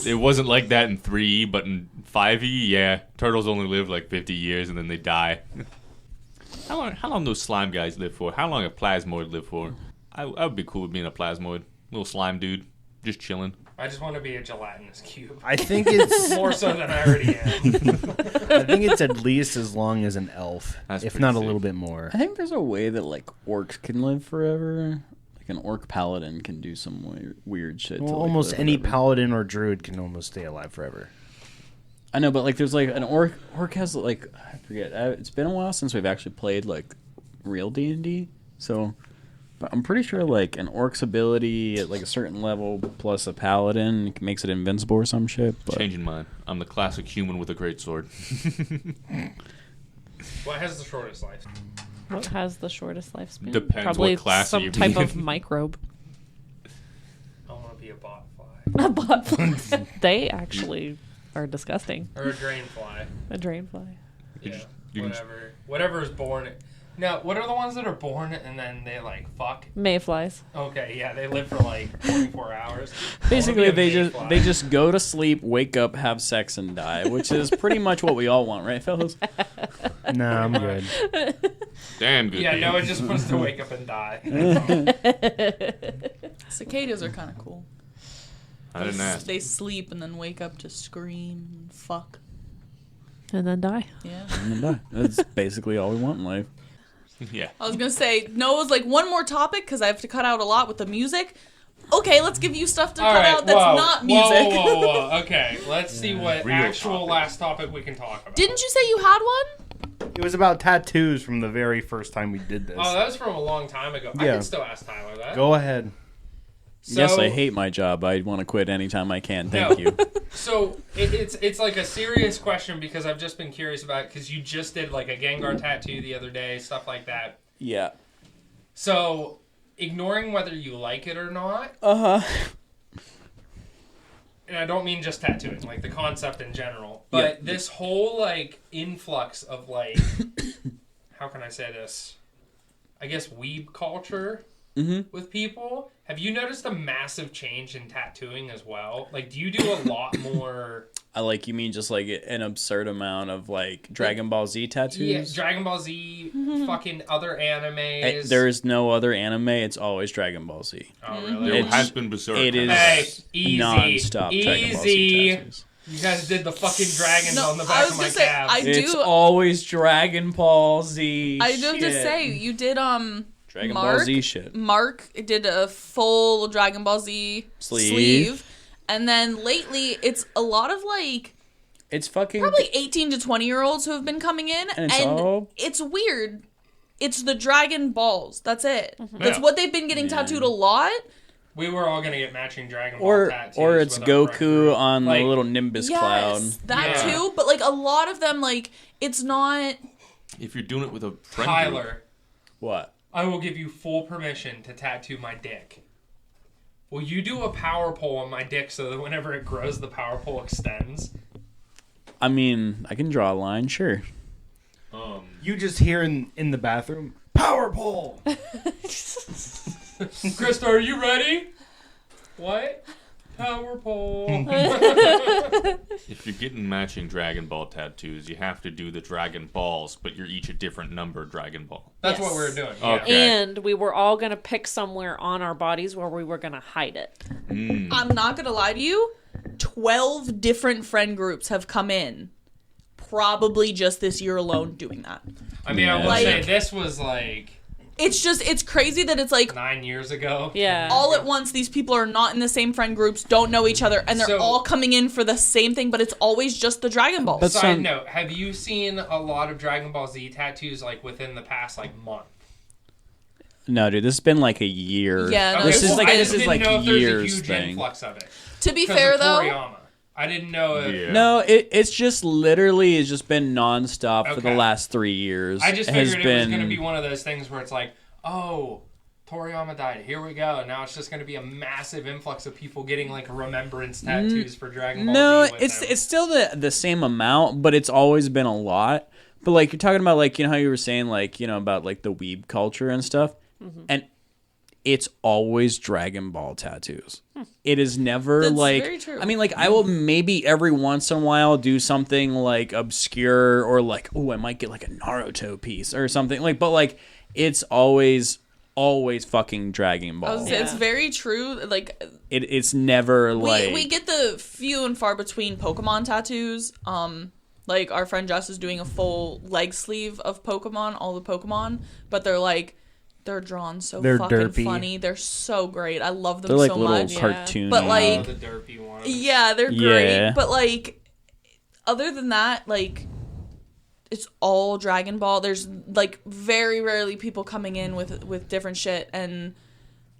It wasn't like that in 3E, but in 5E, yeah, turtles only live like 50 years and then they die. How long those slime guys live for? How long a plasmoid live for? I would be cool with being a plasmoid. Little slime dude, just chilling. I just want to be a gelatinous cube. I think it's More so than I already am. I think it's at least as long as an elf, That's if pretty not a sick. little bit more. I think there's a way that like orcs can live forever. Like an orc paladin can do some weird shit. Well, to, like, almost live any forever. paladin or druid can almost stay alive forever. I know, but like there's like an orc has like I forget. It's been a while since we've actually played like real D&D. So, but I'm pretty sure like an orc's ability at like a certain level plus a paladin makes it invincible or some shit. But Changing mine. I'm the classic human with a great sword. What has the shortest life? What has the shortest lifespan? Depends Probably what class some you're type being. of microbe. I want to be a bot fly. But they actually are disgusting. Or a drain fly. A drain fly. Yeah, you can- whatever is born. No, what are the ones that are born and then they like fuck? Mayflies. Okay, yeah, they live for like 24 hours. basically, I wanna be a they mayfly. just go to sleep, wake up, have sex, and die, which is pretty much what we all want, right, fellas? Nah, I'm good. Damn good. Yeah, dude. Noah just wants to wake up and die. Cicadas are kind of cool. I didn't ask. They sleep and then wake up to scream and fuck. And then die. Yeah. And then die. That's basically all we want in life. Yeah. I was gonna say Noah's like one more topic because I have to cut out a lot with the music. Okay, let's give you stuff to cut out that's not music. Whoa. Okay, let's see what Real actual topic. last topic we can talk about. Didn't you say you had one? It was about tattoos from the very first time we did this. Oh, that was from a long time ago. I Yeah. can still ask Tyler that. Go ahead. So, Yes, I hate my job. I want to quit anytime I can. Thank No. you. So it's like a serious question because I've just been curious about it because you just did like a Gengar tattoo the other day, stuff like that. Yeah. So ignoring whether you like it or not, and I don't mean just tattooing, like the concept in general, but this whole like influx of like, how can I say this? I guess weeb culture with people. Have you noticed a massive change in tattooing as well? Like, do you do a lot more? You mean just like an absurd amount of like Dragon Ball Z tattoos? Yeah, Dragon Ball Z, fucking other animes. There is no other anime. It's always Dragon Ball Z. Oh, really? There has been Berserk. It is Hey, easy. non-stop Dragon Ball Z Easy. tattoos. You guys did the fucking dragons No, on the I back was of my gonna say, calves. I do- It's always Dragon Ball Z. I do have to shit. say you did Dragon Ball Mark, Z shit. Mark did a full Dragon Ball Z sleeve. And then lately it's a lot of like It's fucking probably 18 to 20-year-olds who have been coming in And it's all- it's weird. It's the Dragon Balls. That's it. That's Yeah. what they've been getting tattooed a lot. We were all gonna get matching Dragon Ball or tattoos. it's with our friend Goku group. on Like, the little Nimbus cloud. Yes, that Yeah. too. But like a lot of them, like it's not. If you're doing it with a friend group, Tyler, What? I will give you full permission to tattoo my dick. Will you do a power pole on my dick so that whenever it grows, the power pole extends? I mean, I can draw a line, sure. You just hear in the bathroom, power pole. Krista, are you ready? What? Power pole. if you're getting matching Dragon Ball tattoos, you have to do the Dragon Balls, but you're each a different number Dragon Ball. That's Yes. what we're doing. Okay. And we were all going to pick somewhere on our bodies where we were going to hide it. I'm not gonna lie to you. 12 different friend groups have come in, probably just this year alone, doing that. I mean, I will Like- say this was like It's crazy that it's like 9 years ago. Yeah. all at once these people are not in the same friend groups, don't know each other, and they're So- all coming in for the same thing, but it's always just the Dragon Balls. But Side some- note, have you seen a lot of Dragon Ball Z tattoos like within the past like month? No, dude, this has been like a year. Yeah, no, this is well, like I I this just is didn't like know if there's a years huge thing. influx of it. To be 'Cause fair, of though, Toriyama. I didn't know if... Yeah. No, it's just literally it's just been nonstop for the Okay. last 3 years. I just has figured it was been going to be one of those things where it's like, oh, Toriyama died. Here we go. And now it's just going to be a massive influx of people getting like remembrance tattoos for Dragon Ball No, Z with it's him. it's still the same amount, but it's always been a lot. But like you're talking about like how you were saying like about like the weeb culture and stuff, and it's always Dragon Ball tattoos. It is never That's like very true. I mean like I will maybe every once in a while do something like obscure or like I might get like a Naruto piece or something like, but like it's always fucking Dragon I Ball. was gonna say, it's very true. Like It's never like we get the few and far between Pokemon tattoos. Like our friend Jess is doing a full leg sleeve of Pokemon, all the Pokemon, but they're drawn so They're fucking derpy. funny. They're so great. I love them they're like so little much. cartoon. But, like- Oh, the derpy one. Yeah, they're great. Yeah. But like, other than that, like, it's all Dragon Ball. There's like very rarely people coming in with different shit. And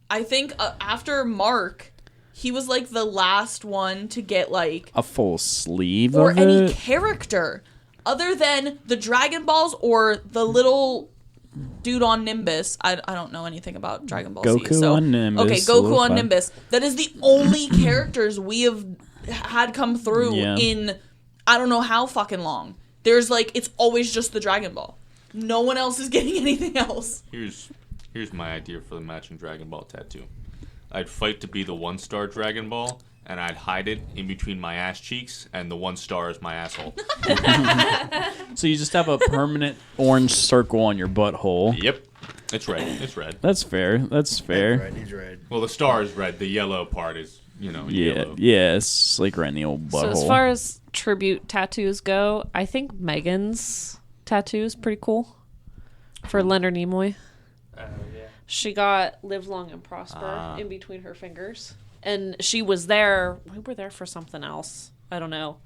I think after Mark, he was like the last one to get like a full sleeve or of any it. character other than the Dragon Balls or the little dude on Nimbus. I don't know anything about Dragon Ball Goku Z. So, on Nimbus, okay, a Goku little on fun. Nimbus. That is the only characters we have had come through Yeah. in I don't know how fucking long. There's like it's always just the Dragon Ball. No one else is getting anything else. Here's my idea for the matching Dragon Ball tattoo. I'd fight to be the 1-star Dragon Ball, and I'd hide it in between my ass cheeks, and the 1 star is my asshole. So you just have a permanent orange circle on your butthole. Yep, it's red. It's red. That's fair. That's fair. He's red. Well, the star is red. The yellow part is, Yeah, yellow. yeah, it's like right in the old butthole. So as far as tribute tattoos go, I think Megan's tattoo is pretty cool for Leonard Nimoy. Oh, yeah. She got "Live Long and Prosper" in between her fingers, and she was there. We were there for something else. I don't know,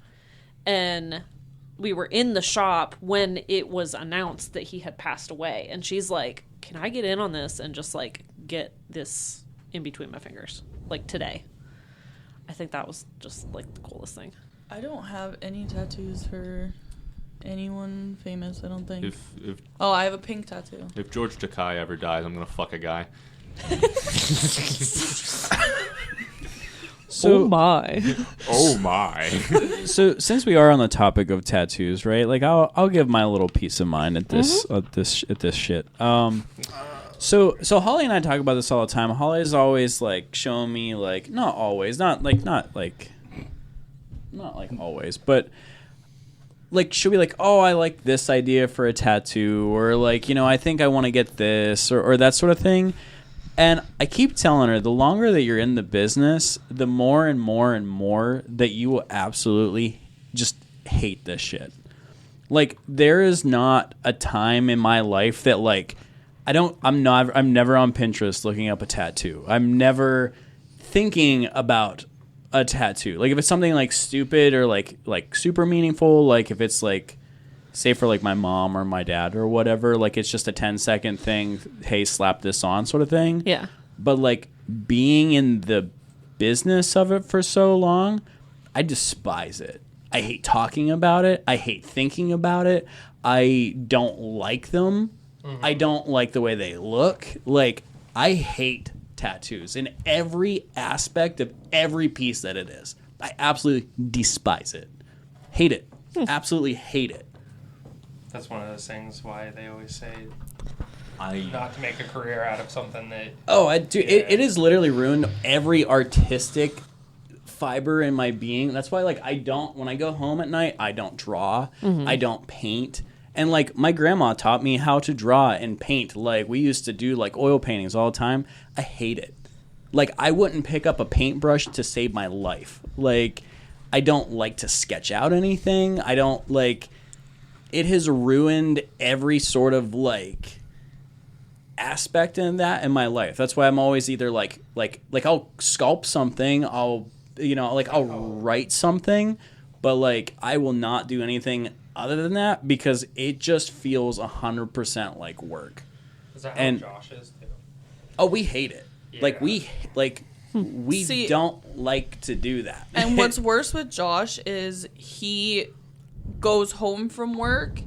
and we were in the shop when it was announced that he had passed away, and she's like, "Can I get in on this and just like get this in between my fingers like today?" I think that was just like the coolest thing. I don't have any tattoos for anyone famous, I don't think. If Oh, I have a pink tattoo. if George Takei ever dies, I'm gonna fuck a guy. So, my! Oh my! so since we are on the topic of tattoos, right? Like I'll give my little peace of mind at this at this shit. So Holly and I talk about this all the time. Holly's always like showing me like not always, not always, but like she'll be like, oh, I like this idea for a tattoo, or like I think I want to get this, or that sort of thing. And I keep telling her, the longer that you're in the business, the more and more and more that you will absolutely just hate this shit. Like, there is not a time in my life that, like, I'm never on Pinterest looking up a tattoo. I'm never thinking about a tattoo. Like, if it's something, like, stupid or, like super meaningful, like, if it's, like, say for like my mom or my dad or whatever, like it's just a 10-second thing, hey, slap this on sort of thing. Yeah. But like being in the business of it for so long, I despise it. I hate talking about it. I hate thinking about it. I don't like them. I don't like the way they look. Like, I hate tattoos in every aspect of every piece that it is. I absolutely despise it. Hate it. Absolutely hate it. That's one of those things why they always say I not to make a career out of something that... Oh, I do. It has literally ruined every artistic fiber in my being. That's why, like, when I go home at night, I don't draw. I don't paint. And, like, my grandma taught me how to draw and paint. Like, we used to do, like, oil paintings all the time. I hate it. Like, I wouldn't pick up a paintbrush to save my life. Like, I don't like to sketch out anything. I don't, like... It has ruined every sort of, like, aspect in that in my life. That's why I'm always either, like I'll sculpt something, I'll write something, but, like, I will not do anything other than that because it just feels 100% like work. Is that how Josh is, too? Oh, we hate it. Yeah. We See, don't like to do that. And what's worse with Josh is he goes home from work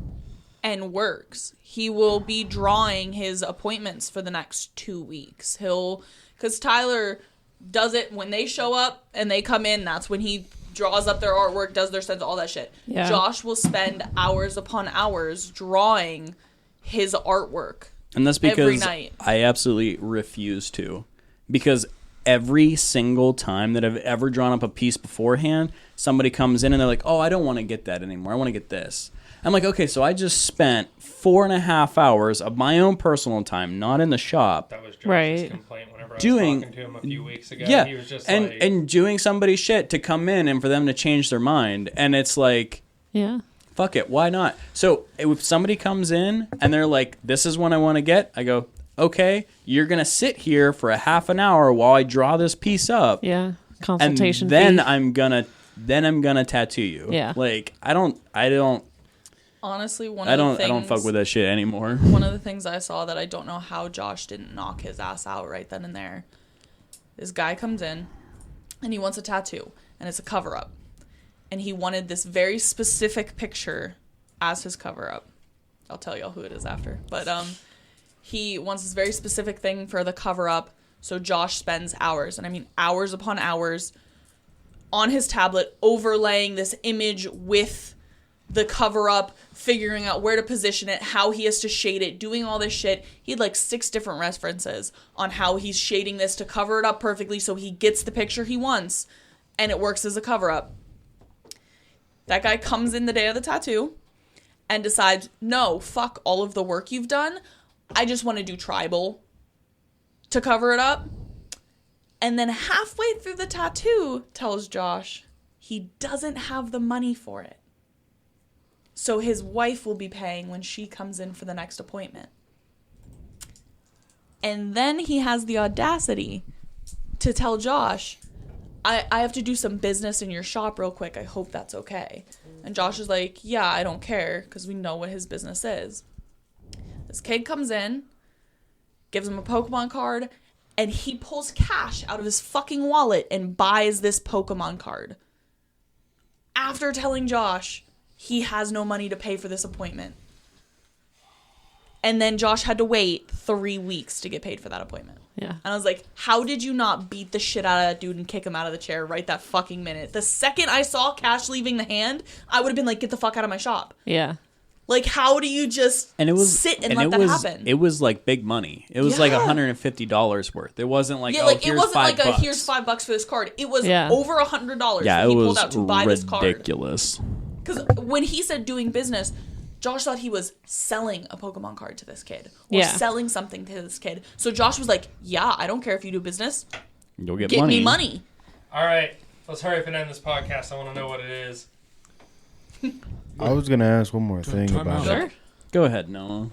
and works. He will be drawing his appointments for the next 2 weeks. Because Tyler does it when they show up and they come in, that's when he draws up their artwork, does their stencil, all that shit. Yeah. Josh will spend hours upon hours drawing his artwork. And that's every because night. I absolutely refuse to. Because every single time that I've ever drawn up a piece beforehand, somebody comes in and they're like, oh, I don't want to get that anymore. I want to get this. I'm like, okay, so I just spent 4.5 hours of my own personal time, not in the shop. That was Josh's Right. complaint whenever I was Doing- talking to him a few weeks ago. Yeah, He was just and, like... and doing somebody's shit to come in and for them to change their mind. And it's like... Yeah. Fuck it, why not? So if somebody comes in and they're like, this is what I want to get, I go, okay, you're going to sit here for a half an hour while I draw this piece up. Yeah. And Consultation then fee. I'm gonna tattoo you. Yeah. Like I don't Honestly, I don't fuck with that shit anymore. One of the things I saw that I don't know how Josh didn't knock his ass out right then and there. This guy comes in and he wants a tattoo and it's a cover up. And he wanted this very specific picture as his cover up. I'll tell y'all who it is after. But he wants this very specific thing for the cover up. So Josh spends hours, and I mean hours upon hours, on his tablet overlaying this image with the cover up, figuring out where to position it, how he has to shade it, doing all this shit. He had like 6 different references on how he's shading this to cover it up perfectly so he gets the picture he wants and it works as a cover up. That guy comes in the day of the tattoo and decides, no, fuck all of the work you've done. I just want to do tribal to cover it up. And then halfway through the tattoo tells Josh he doesn't have the money for it. So his wife will be paying when she comes in for the next appointment. And then he has the audacity to tell Josh, I have to do some business in your shop real quick. I hope that's okay. And Josh is like, yeah, I don't care, because we know what his business is. This kid comes in, gives him a Pokemon card, and he pulls cash out of his fucking wallet and buys this Pokemon card. After telling Josh he has no money to pay for this appointment. And then Josh had to wait 3 weeks to get paid for that appointment. Yeah. And I was like, how did you not beat the shit out of that dude and kick him out of the chair right that fucking minute? The second I saw cash leaving the hand, I would have been like, get the fuck out of my shop. Yeah. Like, how do you just sit and let that happen? It was like big money. It was like Yeah. $150 worth. It wasn't like, Yeah, oh, like, here's it wasn't like $5. here's $5 for this card. It was Yeah. over $100 Yeah, that it he pulled was out to buy this card. ridiculous. Because when he said doing business, Josh thought he was selling a Pokemon card to this kid. Or Yeah. selling something to this kid. So Josh was like, yeah, I don't care if you do business. You'll get Give money. me money. All right, let's hurry up and end this podcast. I want to know what it is. I was gonna ask one more thing time about out. Sure. Go ahead, Noah.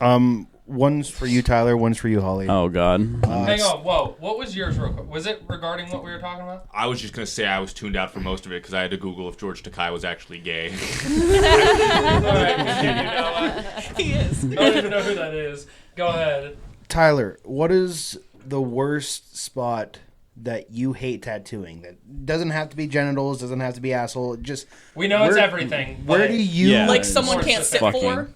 One's for you, Tyler. One's for you, Holly. Oh God. Hang on, whoa. What was yours real quick? Was it regarding what we were talking about? I was just gonna say I was tuned out for most of it because I had to Google if George Takei was actually gay. All right, continue, Noah. He is. I don't even know who that is. Go ahead. Tyler, what is the worst spot that you hate tattooing? That doesn't have to be genitals, doesn't have to be asshole. Just We know it's where- everything. Where but do you Yeah. Like someone More can't sit specific. for.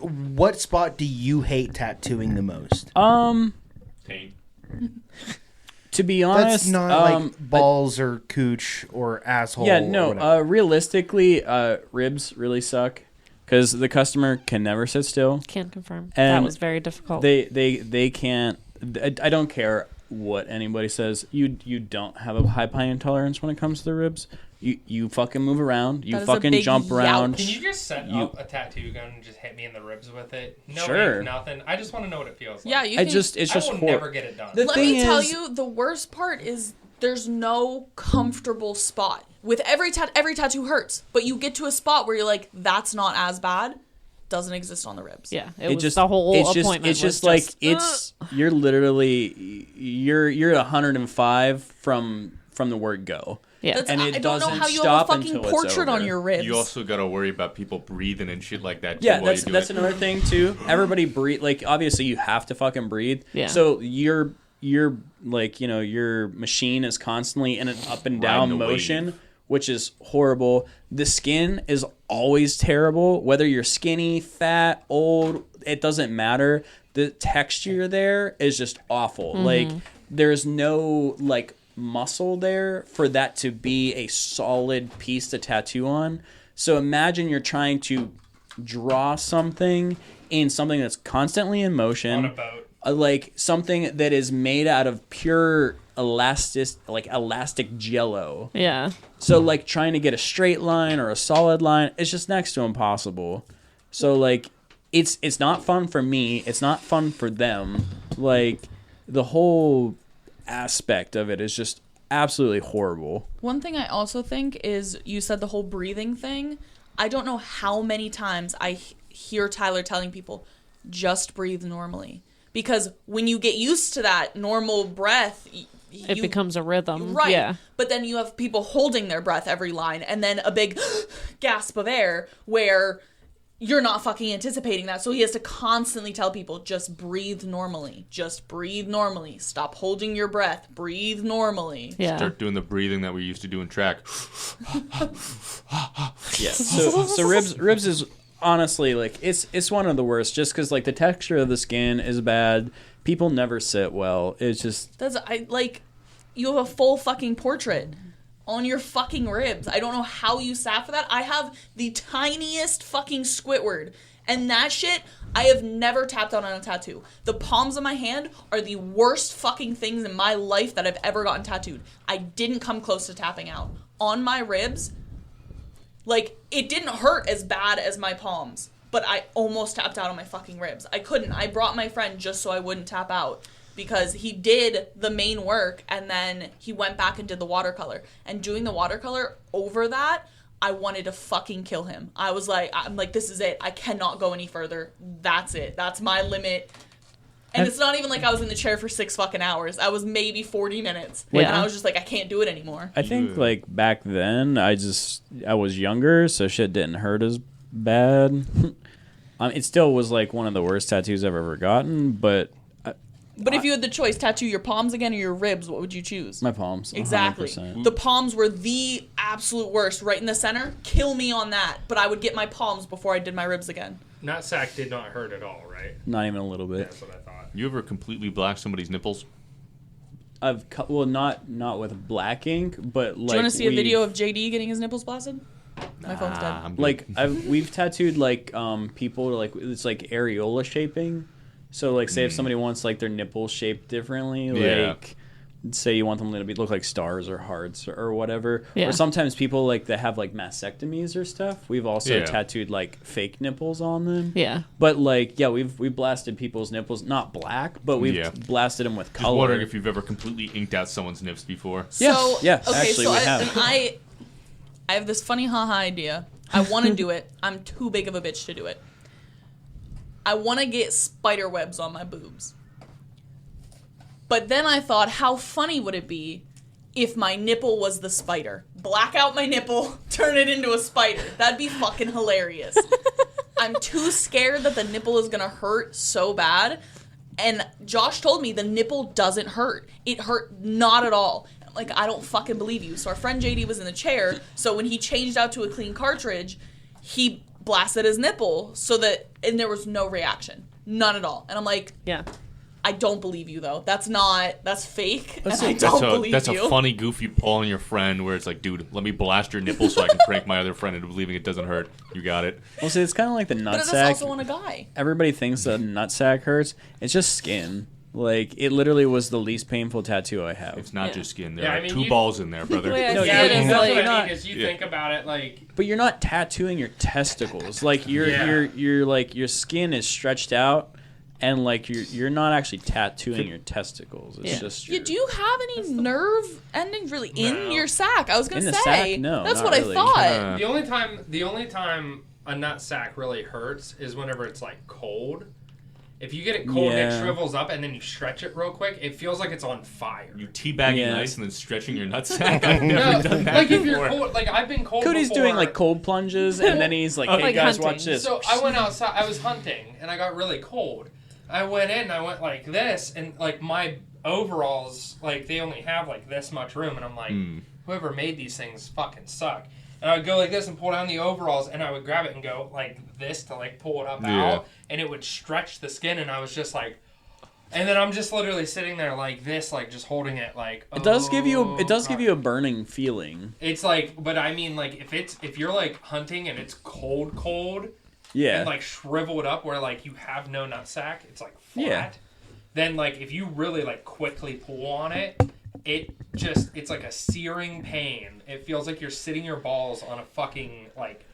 What spot do you hate tattooing the most? Taint. To be honest, That's not like balls or cooch or asshole. yeah, or no. whatever. Realistically, ribs really suck because the customer can never sit still. Can't confirm. And that was very difficult. They can't. I don't care what anybody says. You don't have a high pain tolerance when it comes to the ribs. You fucking move around. You That is a fucking big jump around. Can you just set up a tattoo gun and just hit me in the ribs with it? No Sure. ink, nothing. I just want to know what it feels like. Yeah, you can. It's just I will hor- never get it done. The Let thing me tell is- you, the worst part is there's no comfortable spot. With every tattoo hurts, but you get to a spot where you're like, that's not as bad. Doesn't exist on the ribs. Yeah, it was the whole appointment. It's just like you're literally you're at 105 from the word go. yeah. That's, And it I don't know doesn't how you have stop a fucking until it's portrait on over. your ribs. You also got to worry about people breathing and shit like that. Too, Yeah, while that's you do that's it. another thing too. Everybody breathe. Like obviously you have to fucking breathe. Yeah. So your like your machine is constantly in an up and down Riding a motion, wave. which is horrible. The skin is always terrible. Whether you're skinny, fat, old, it doesn't matter. The texture there is just awful. Like there's no like muscle there for that to be a solid piece to tattoo on. So imagine you're trying to draw something in something that's constantly in motion. On a boat. Like something that is made out of pure elastic jello. yeah. So like trying to get a straight line or a solid line, it's just next to impossible. So like it's not fun for me, it's not fun for them. Like the whole aspect of it is just absolutely horrible. One thing I also think is you said the whole breathing thing. I don't know how many times I hear Tyler telling people, just breathe normally. Because when you get used to that normal breath, It becomes a rhythm. right. Yeah. But then you have people holding their breath every line and then a big gasp of air where you're not fucking anticipating that. So he has to constantly tell people, just breathe normally. Just breathe normally. Stop holding your breath. Breathe normally. Yeah. Start doing the breathing that we used to do in track. Yeah. So ribs is honestly like it's one of the worst just because like the texture of the skin is bad. People never sit well. It's just You have a full fucking portrait on your fucking ribs. I don't know how you sat for that. I have the tiniest fucking Squidward. And that shit, I have never tapped out on a tattoo. The palms of my hand are the worst fucking things in my life that I've ever gotten tattooed. I didn't come close to tapping out. On my ribs, like, it didn't hurt as bad as my palms. But I almost tapped out on my fucking ribs. I couldn't. I brought my friend just so I wouldn't tap out. Because he did the main work and then he went back and did the watercolor. And doing the watercolor over that, I wanted to fucking kill him. I'm like, this is it. I cannot go any further. That's it. That's my limit. And it's not even like I was in the chair for 6 fucking hours. I was maybe 40 minutes. Yeah. And I was just like, I can't do it anymore. I think like back then I was younger, so shit didn't hurt as bad. It still was like one of the worst tattoos I've ever gotten, but But if you had the choice, tattoo your palms again or your ribs, what would you choose? my palms. 100%. Exactly. The palms were the absolute worst. Right in the center. Kill me on that. But I would get my palms before I did my ribs again. Nutsack did not hurt at all, right? Not even a little bit. That's what I thought. You ever completely black somebody's nipples? Not with black ink, but like. Do you want to see a video of JD getting his nipples blasted? My phone's dead. I'm good. Like we've tattooed like people like it's like areola shaping. So like say if somebody wants like their nipples shaped differently, Yeah. like say you want them to look like stars or hearts or whatever. Yeah. Or sometimes people like that have like mastectomies or stuff. We've also Yeah. tattooed like fake nipples on them. Yeah. But like we've blasted people's nipples, not black, but we've Yeah. blasted them with Just color. wondering if you've ever completely inked out someone's nips before. Yeah, So, yeah, okay, actually, so we have. I have this funny haha idea. I want to do it. I'm too big of a bitch to do it. I want to get spider webs on my boobs. But then I thought, how funny would it be if my nipple was the spider? Black out my nipple, turn it into a spider. That'd be fucking hilarious. I'm too scared that the nipple is going to hurt so bad. And Josh told me the nipple doesn't hurt. It hurt not at all. Like, I don't fucking believe you. So our friend JD was in the chair. So when he changed out to a clean cartridge, he blasted his nipple and there was no reaction. None at all. And I'm like, Yeah. I don't believe you though. That's fake. And I That's don't believe a you. funny, goofy pull on your friend where it's like, dude, let me blast your nipple so I can prank my other friend into believing it doesn't hurt. You got it. Well, see, it's kind of like the But that's nutsack. also on a guy. Everybody thinks the nutsack hurts. It's just skin. Like, it literally was the least painful tattoo I have. It's not just skin. There Yeah, are I mean, two balls in there, brother. The way I No, see yeah, it is that's like, what I not- mean is you yeah. think about it like But you're not tattooing your testicles. Like, you're like, your skin is stretched out, and like you're not actually tattooing your testicles. It's just Yeah, your, do you have any nerve endings really in No. your sack? I was gonna In the say sack? No, that's not what really. I thought. the only time a nut sack really hurts is whenever it's like cold. If you get it cold and Yeah. it shrivels up and then you stretch it real quick, it feels like it's on fire. You teabagging Yeah. ice and then stretching your nutsack. I've never done that like if before. you're cold, like I've been cold. Cody's before. doing like cold plunges, and then he's like, "Hey Like guys, hunting. watch this." So I went outside. I was hunting and I got really cold. I went in. I went like this, and like my overalls, like they only have like this much room, and I'm like, whoever made these things fucking suck. And I would go like this and pull down the overalls, and I would grab it and go like this to like pull it up out, and it would stretch the skin, and I was just like, and then I'm just literally sitting there like this, like just holding it, like It does give you God. a burning feeling. It's like, but I mean, like if you're like hunting and it's cold. Yeah. And like shrivel it up where like you have no nutsack, it's like flat. Yeah. Then like if you really like quickly pull on it, it's like a searing pain. It feels like you're sitting your balls on a fucking like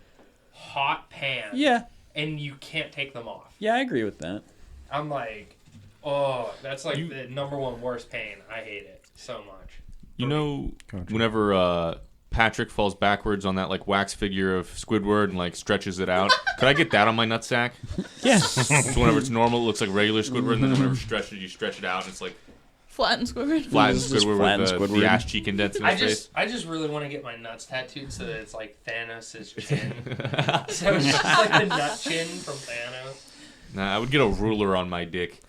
hot pan. Yeah. And you can't take them off. Yeah, I agree with that. I'm like, oh, that's like the number one worst pain. I hate it so much. You know, Gotcha. whenever Patrick falls backwards on that like wax figure of Squidward and like stretches it out, could I get that on my nutsack? Yeah. So whenever it's normal, it looks like regular Squidward, and then whenever you stretch it out, and it's like Flat and Squidward. flat Just flat Squidward and with Squidward. the ass cheek indents in his face. I just really want to get my nuts tattooed so that it's like Thanos' chin. So it's just like the nut chin from Thanos. Nah, I would get a ruler on my dick.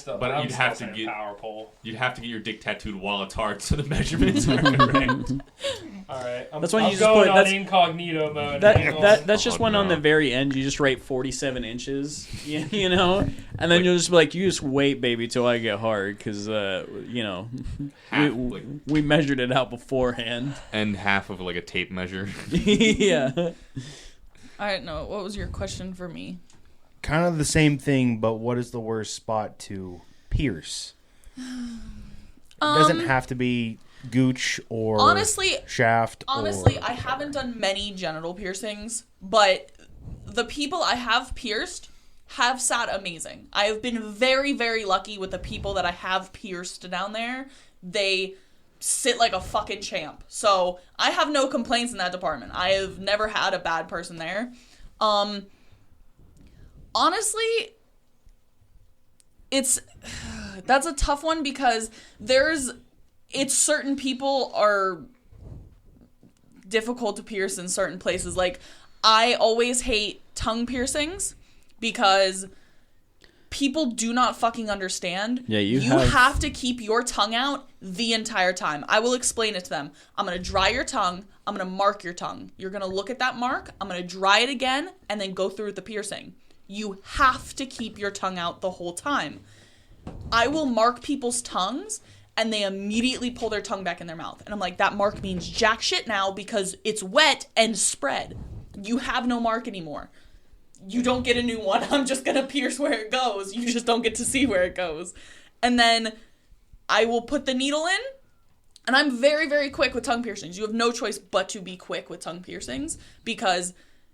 But I'm you'd still have to saying get- power pole. You'd have to get your dick tattooed while it's hard, so the measurements are correct. All right, That's when you I'm just going put- on that's- incognito mode. Hang on. That's just when on no. the very end you just write 47 inches, you know, and then you'll just be like, you just wait, baby, till I get hard, because you know, Half, we measured it out beforehand. and half of like a tape measure. Yeah. All right, no. What was your question for me? Kind of the same thing, but what is the worst spot to pierce? It doesn't have to be gooch or Honestly, shaft. Honestly, or, I haven't done many genital piercings, but the people I have pierced have sat amazing. I have been very, very lucky with the people that I have pierced down there. They sit like a fucking champ. So I have no complaints in that department. I have never had a bad person there. Honestly, that's a tough one because certain people are difficult to pierce in certain places. Like, I always hate tongue piercings because people do not fucking understand. Yeah, you have to keep your tongue out the entire time. I will explain it to them. I'm going to dry your tongue. I'm going to mark your tongue. You're going to look at that mark. I'm going to dry it again and then go through with the piercing. You have to keep your tongue out the whole time. I will mark people's tongues and they immediately pull their tongue back in their mouth. And I'm like, that mark means jack shit now because it's wet and spread. You have no mark anymore. You don't get a new one. I'm just going to pierce where it goes. You just don't get to see where it goes. And then I will put the needle in. And I'm very, very quick with tongue piercings. You have no choice but to be quick with tongue piercings because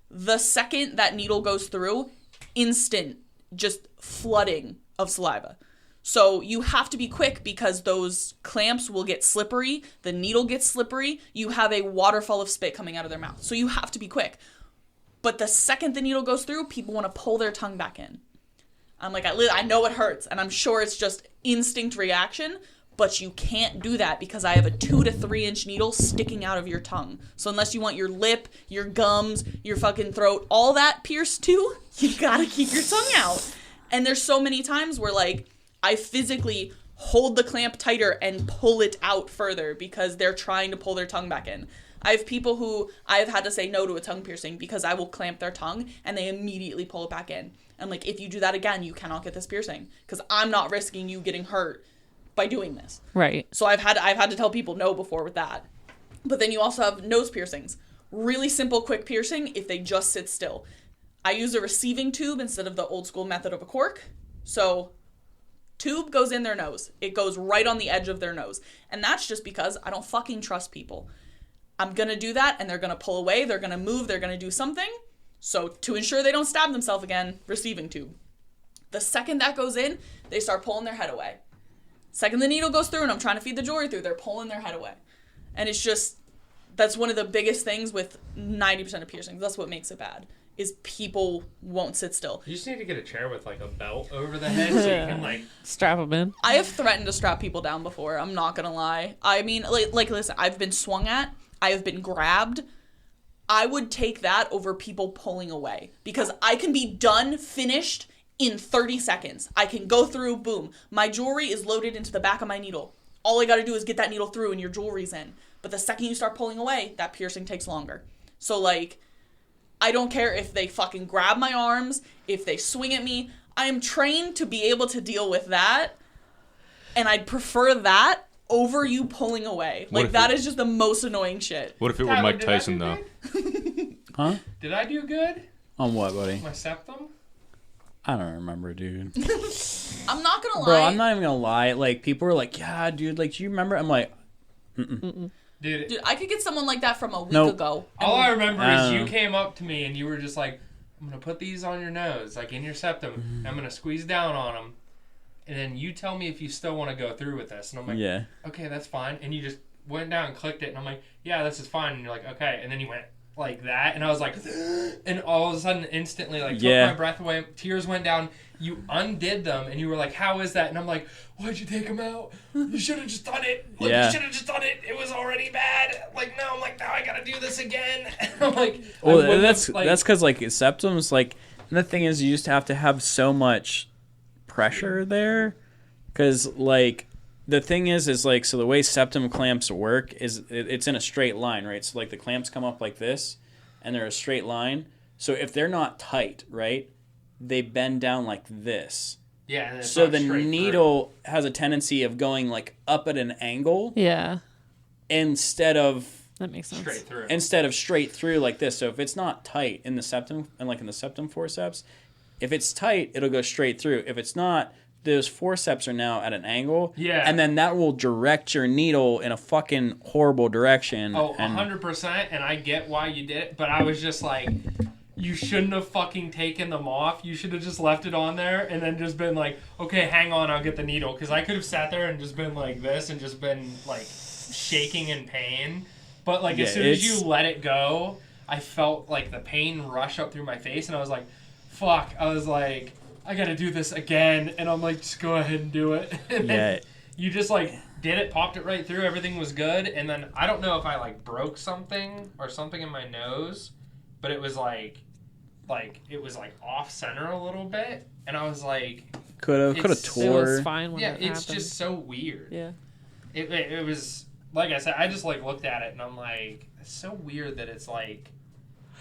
the second that needle goes through, instant, just flooding of saliva. So you have to be quick because those clamps will get slippery. The needle gets slippery. You have a waterfall of spit coming out of their mouth. So you have to be quick. But the second the needle goes through, people want to pull their tongue back in. I'm like, I know it hurts, and I'm sure it's just instinct reaction, but you can't do that because I have a 2 to 3 inch needle sticking out of your tongue. So unless you want your lip, your gums, your fucking throat, all that pierced too, you gotta keep your tongue out. And there's so many times where, like, I physically hold the clamp tighter and pull it out further because they're trying to pull their tongue back in. I have people who I've had to say no to a tongue piercing because I will clamp their tongue and they immediately pull it back in. I'm like, if you do that again, you cannot get this piercing because I'm not risking you getting hurt by doing this. Right. So I've had to tell people no before with that. But then you also have nose piercings. Really simple, quick piercing if they just sit still. I use a receiving tube instead of the old school method of a cork. So Tube goes in their nose. It goes right on the edge of their nose. And that's just because I don't fucking trust people. I'm going to do that, and they're going to pull away. They're going to move. They're going to do something. So to ensure they don't stab themselves again, receiving tube. The second that goes in, they start pulling their head away. Second the needle goes through and I'm trying to feed the jewelry through, they're pulling their head away. And it's just, that's one of the biggest things with 90% of piercings. That's what makes it bad, is people won't sit still. You just need to get a chair with like a belt over the head so you can like strap them in. I have threatened to strap people down before. I'm not going to lie. I mean, like, listen, I've been swung at. I have been grabbed. I would take that over people pulling away because I can be done, finished in 30 seconds. I can go through, boom. My jewelry is loaded into the back of my needle. All I got to do is get that needle through and your jewelry's in. But the second you start pulling away, that piercing takes longer. So, like, I don't care if they fucking grab my arms, if they swing at me. I am trained to be able to deal with that. And I'd prefer that over you pulling away. Like, that is just the most annoying shit. What if it were Mike Tyson, though? Huh? Did I do good? On what, buddy? My septum? I don't remember, dude. I'm not gonna lie. Bro, I'm not even gonna lie. Like, people are like, yeah, dude, like, do you remember? I'm like, Dude, I could get someone like that from a week Nope. ago. All I remember is you came up to me and you were just like, I'm going to put these on your nose, like in your septum. I'm going to squeeze down on them. And then you tell me if you still want to go through with this. And I'm like, yeah. Okay, that's fine. And you just went down and clicked it. And I'm like, yeah, this is fine. And you're like, okay. And then you went like that. And I was like, and all of a sudden, instantly, like, took my breath away. Tears went down. You undid them. And you were like, how is that? And I'm like, why'd you take them out? You should have just done it. Like, you should have just done it. It was already bad. Like, no, I'm like, now I got to do this again. And I'm like, well, that's because, like, septums, like, and the thing is, you just have to have so much pressure there. Because, like, the thing is like, so the way septum clamps work is it's in a straight line, right? So, like, the clamps come up like this, and they're a straight line. So if they're not tight, right, they bend down like this. Yeah. So the needle has a tendency of going, like, up at an angle. Yeah. Instead of... That makes sense. Straight through. Instead of straight through like this. So if it's not tight in the septum, and like in the septum forceps, if it's tight, it'll go straight through. If it's not, those forceps are now at an angle. Yeah. And then that will direct your needle in a fucking horrible direction. Oh, 100%. And I get why you did it. But I was just like, you shouldn't have fucking taken them off. You should have just left it on there and then just been like, okay, hang on, I'll get the needle. Because I could have sat there and just been like this and just been like shaking in pain. But like as soon as you let it go, I felt like the pain rush up through my face. And I was like, fuck. I was like, I got to do this again. And I'm like, just go ahead and do it. And then you just like did it, popped it right through. Everything was good. And then I don't know if I like broke something or something in my nose. But it was like it was like off center a little bit, and I was like, could have tore. It was fine when yeah, it it's happened. just so weird. Yeah. It was like I said, I just like looked at it and I'm like, it's so weird that it's like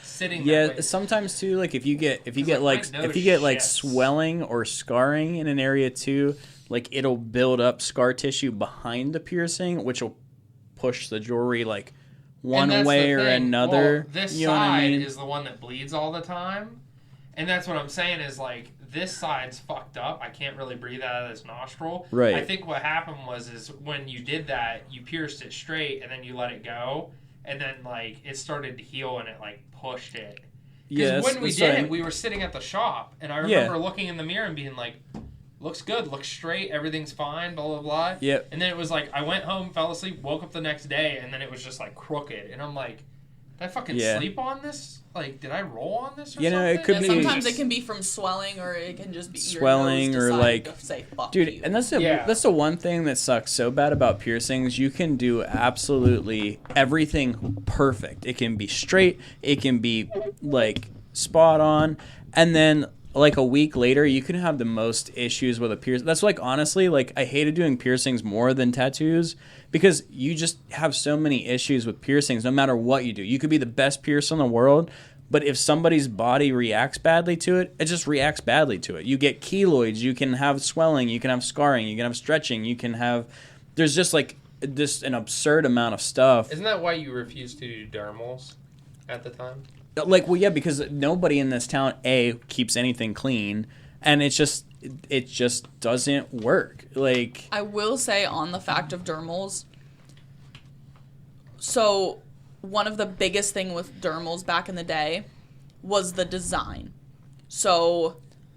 sitting. Yeah, that way. sometimes too. Like if you get like, my nose shifts. swelling or scarring in an area too, like it'll build up scar tissue behind the piercing, which will push the jewelry like one way or another. Well, this you know side what I mean? is the one that bleeds all the time, and that's what I'm saying is like this side's fucked up. I can't really breathe out of this nostril. Right. I think what happened is when you did that, you pierced it straight and then you let it go, and then like it started to heal and it like pushed it. Because when we did it, we were sitting at the shop, and I remember looking in the mirror and being like, looks good, looks straight, everything's fine, blah, blah, blah. Yep. And then it was like, I went home, fell asleep, woke up the next day, and then it was just like crooked. And I'm like, did I fucking sleep on this? Like, did I roll on this or something? It could And be. sometimes it can be from swelling, or it can just be swelling, your nose or like, to say, fuck dude, you. and that's the one thing that sucks so bad about piercings. You can do absolutely everything perfect. It can be straight, it can be like spot on, and then like a week later you can have the most issues with a piercing. That's like, honestly, like I hated doing piercings more than tattoos because you just have so many issues with piercings no matter what you do. You could be the best piercer in the world, but if somebody's body reacts badly to it, it just reacts badly to it. You get keloids, you can have swelling, you can have scarring, you can have stretching, you can have, there's just like just an absurd amount of stuff. Isn't that why you refused to do dermals at the time? Like, well, yeah, because nobody in this town, A, keeps anything clean, and it's just, it just doesn't work. Like, I will say on the fact of dermals, so one of the biggest thing with dermals back in the day was the design. So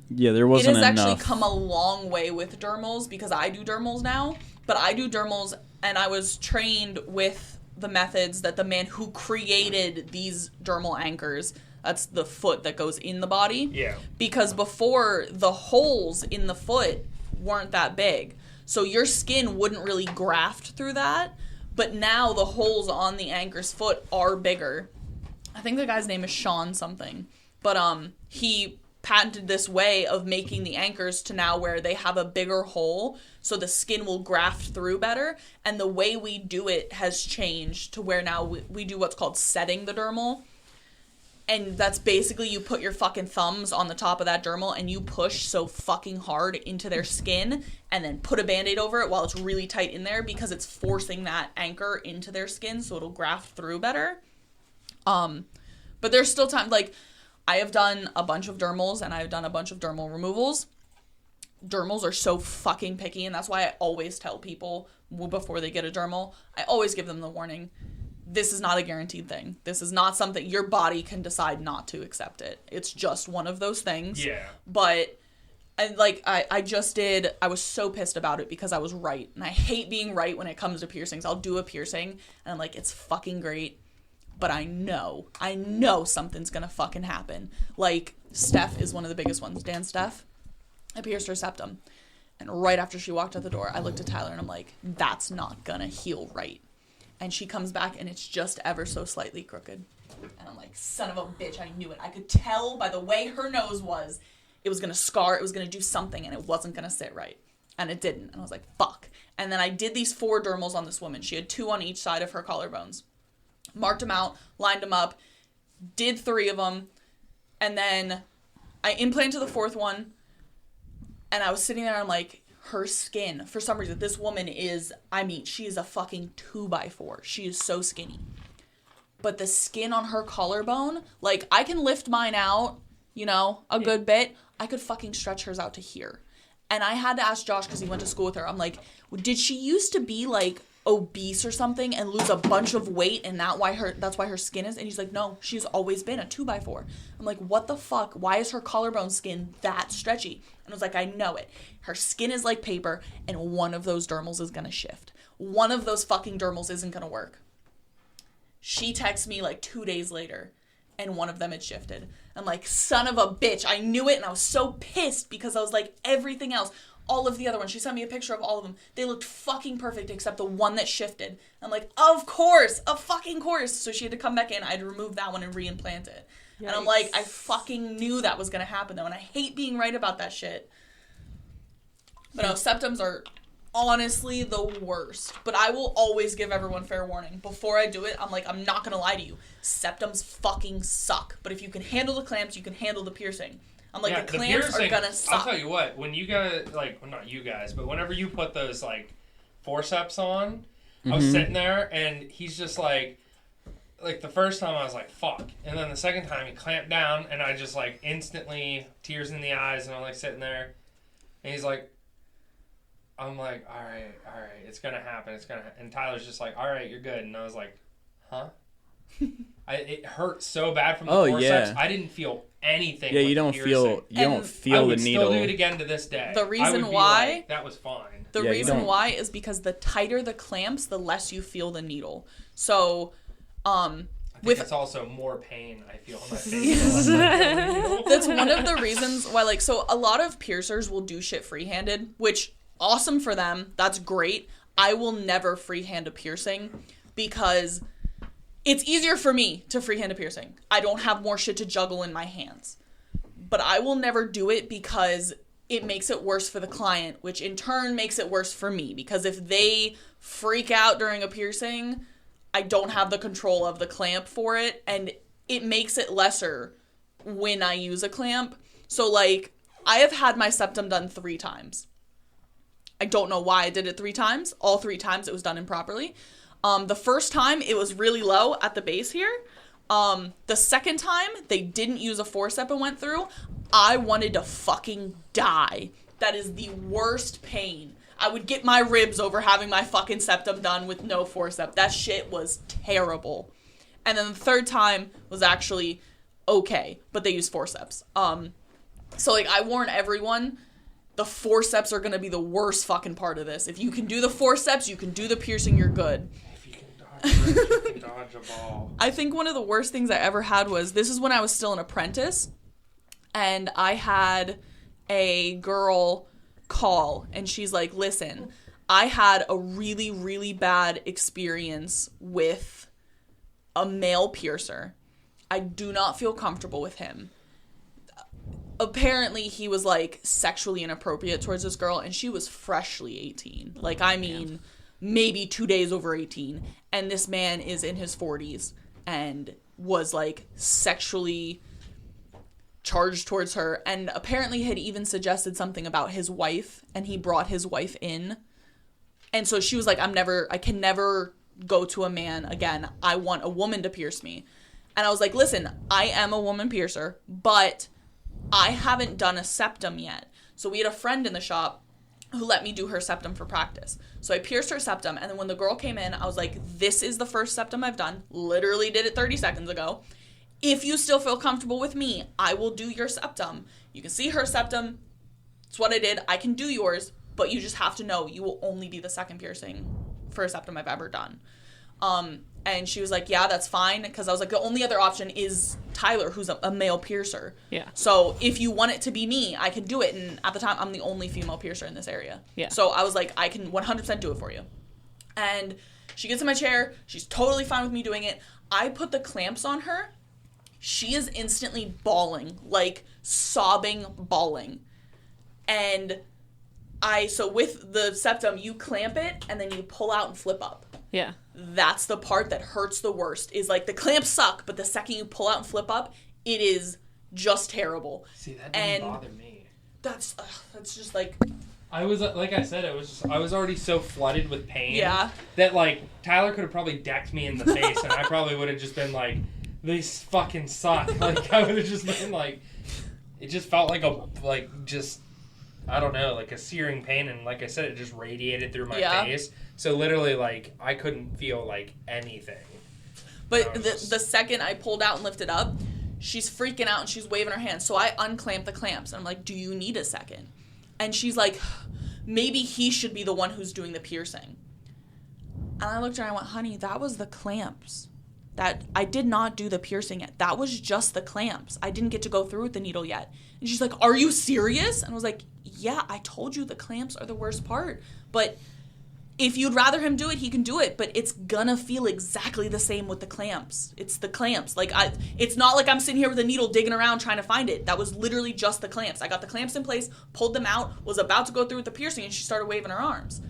yeah, there wasn't it has enough. actually come a long way with dermals because I do dermals now, but I do dermals and I was trained with the methods that the man who created these dermal anchors, that's the foot that goes in the body. Yeah. Because before, the holes in the foot weren't that big. So your skin wouldn't really graft through that. But now the holes on the anchor's foot are bigger. I think the guy's name is Sean something. But he patented this way of making the anchors to now where they have a bigger hole so the skin will graft through better. And the way we do it has changed to where now we do what's called setting the dermal. And that's basically you put your fucking thumbs on the top of that dermal and you push so fucking hard into their skin and then put a Band-Aid over it while it's really tight in there because it's forcing that anchor into their skin so it'll graft through better. But there's still time, like, I have done a bunch of dermals and I've done a bunch of dermal removals. Dermals are so fucking picky, and that's why I always tell people before they get a dermal, I always give them the warning. This is not a guaranteed thing. This is not something your body can decide not to accept it. It's just one of those things. Yeah. But I just did, I was so pissed about it because I was right. And I hate being right when it comes to piercings. I'll do a piercing and I'm like, it's fucking great. But I know something's gonna fucking happen. Like, Steph is one of the biggest ones. Dan Steph, I pierced her septum. And right after she walked out the door, I looked at Tyler and I'm like, that's not gonna heal right. And she comes back and it's just ever so slightly crooked. And I'm like, son of a bitch, I knew it. I could tell by the way her nose was, it was going to scar, it was going to do something, and it wasn't going to sit right. And it didn't. And I was like, fuck. And then I did these 4 dermals on this woman. She had 2 on each side of her collarbones. Marked them out, lined them up, did 3 of them, and then I implanted the 4th one, and I was sitting there and I'm like, her skin, for some reason, this woman is, she is a fucking 2x4. She is so skinny. But the skin on her collarbone, like, I can lift mine out, a good bit. I could fucking stretch hers out to here. And I had to ask Josh, because he went to school with her, I'm like, did she used to be, like, obese or something and lose a bunch of weight and that's why her skin is? And he's like, no, she's always been a 2x4. I'm like, what the fuck? Why is her collarbone skin that stretchy? And I was like, I know it. Her skin is like paper, and one of those dermals is gonna shift. One of those fucking dermals isn't gonna work. She texts me like 2 days later, and one of them had shifted. I'm like, son of a bitch, I knew it, and I was so pissed because I was like, everything else, all of the other ones, she sent me a picture of all of them. They looked fucking perfect except the one that shifted. I'm like, of fucking course. So she had to come back in. I had to remove that one and reimplant it. Yikes. And I'm like, I fucking knew that was going to happen though. And I hate being right about that shit. But no, septums are honestly the worst. But I will always give everyone fair warning. Before I do it, I'm like, I'm not going to lie to you. Septums fucking suck. But if you can handle the clamps, you can handle the piercing. I'm like, the clamps are gonna suck. I'll tell you what, when you guys, like, well, not you guys, but whenever you put those, like, forceps on, I was sitting there, and he's just like, the first time I was like, fuck. And then the second time he clamped down, and I just, like, instantly, tears in the eyes, and I'm, like, sitting there, and he's like, I'm like, all right, it's gonna happen, and Tyler's just like, all right, you're good. And I was like, huh? It hurt so bad from the forceps. I didn't feel anything. Yeah, you don't feel the needle. I would still do it again to this day. The reason why that was fine. The reason why is because the tighter the clamps, the less you feel the needle. So, I think it's also more pain I feel on my face. That's one of the reasons why, like, so a lot of piercers will do shit free-handed, which awesome for them. That's great. I will never freehand a piercing because it's easier for me to freehand a piercing. I don't have more shit to juggle in my hands. But I will never do it because it makes it worse for the client, which in turn makes it worse for me. Because if they freak out during a piercing, I don't have the control of the clamp for it. And it makes it lesser when I use a clamp. So, like, I have had my septum done 3 times. I don't know why I did it 3 times. All 3 times it was done improperly. The first time, it was really low at the base here. The second time, they didn't use a forcep and went through. I wanted to fucking die That is the worst pain. I would get my ribs over having my fucking septum done with no forceps. That shit was terrible. And then the third time was actually okay, but they used forceps. So, like, I warn everyone, the forceps are going to be the worst fucking part of this. If you can do the forceps, you can do the piercing, you're good. If you can dodge, you can dodge a ball. I think one of the worst things I ever had was, this is when I was still an apprentice, and I had a girl call, and she's like, listen, I had a really, really bad experience with a male piercer. I do not feel comfortable with him. Apparently he was like sexually inappropriate towards this girl, and she was freshly 18. Like, I mean, maybe 2 days over 18. And this man is in his 40s and was like sexually charged towards her, and apparently had even suggested something about his wife, and he brought his wife in. And so she was like, I can never go to a man again. I want a woman to pierce me. And I was like, listen, I am a woman piercer, but I haven't done a septum yet. So we had a friend in the shop who let me do her septum for practice. So I pierced her septum, and then when the girl came in, I was like, this is the first septum I've done. Literally did it 30 seconds ago. If you still feel comfortable with me, I will do your septum. You can see her septum. It's what I did. I can do yours, but you just have to know you will only be the second piercing for a septum I've ever done. And she was like, yeah, that's fine. Because I was like, the only other option is Tyler, who's a male piercer. Yeah. So if you want it to be me, I can do it. And at the time, I'm the only female piercer in this area. Yeah. So I was like, I can 100% do it for you. And she gets in my chair. She's totally fine with me doing it. I put the clamps on her. She is instantly bawling, like sobbing, bawling. And so with the septum, you clamp it and then you pull out and flip up. Yeah. That's the part that hurts the worst, is like the clamps suck, but the second you pull out and flip up, it is just terrible. See, that didn't bother me. That's just like... I was, like I said, I was already so flooded with pain. Yeah. That, like, Tyler could have probably decked me in the face, and I probably would have just been like, these fucking suck. Like, I would have just been like, it just felt like I don't know, like a searing pain, and like I said, it just radiated through my face. So literally, like, I couldn't feel, like, anything. But the second I pulled out and lifted up, she's freaking out and she's waving her hands. So I unclamp the clamps, and I'm like, do you need a second? And she's like, maybe he should be the one who's doing the piercing. And I looked at her and I went, honey, that was the clamps. That I did not do the piercing yet. That was just the clamps. I didn't get to go through with the needle yet. And she's like, are you serious? And I was like, yeah, I told you the clamps are the worst part. But if you'd rather him do it, he can do it. But it's gonna feel exactly the same with the clamps. It's the clamps. Like, it's not like I'm sitting here with a needle digging around trying to find it. That was literally just the clamps. I got the clamps in place, pulled them out, was about to go through with the piercing, and she started waving her arms.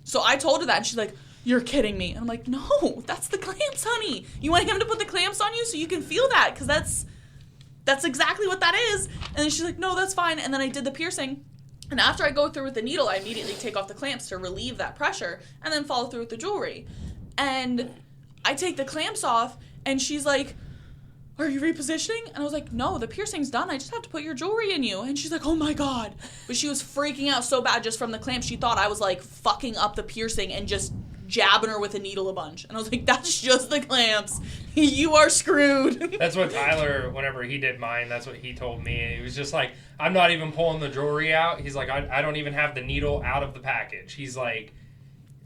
So I told her that, and she's like, you're kidding me. And I'm like, no, that's the clamps, honey. You want him to put the clamps on you so you can feel that, because that's exactly what that is. And then she's like, no, that's fine. And then I did the piercing. And after I go through with the needle, I immediately take off the clamps to relieve that pressure and then follow through with the jewelry. And I take the clamps off, and she's like, are you repositioning? And I was like, no, the piercing's done. I just have to put your jewelry in you. And she's like, oh my God. But she was freaking out so bad just from the clamps. She thought I was like fucking up the piercing and just jabbing her with a needle a bunch. And I was like, that's just the clamps. You are screwed. That's what Tyler, whenever he did mine, that's what he told me. He was just like, I'm not even pulling the jewelry out. He's like, I don't even have the needle out of the package. He's like,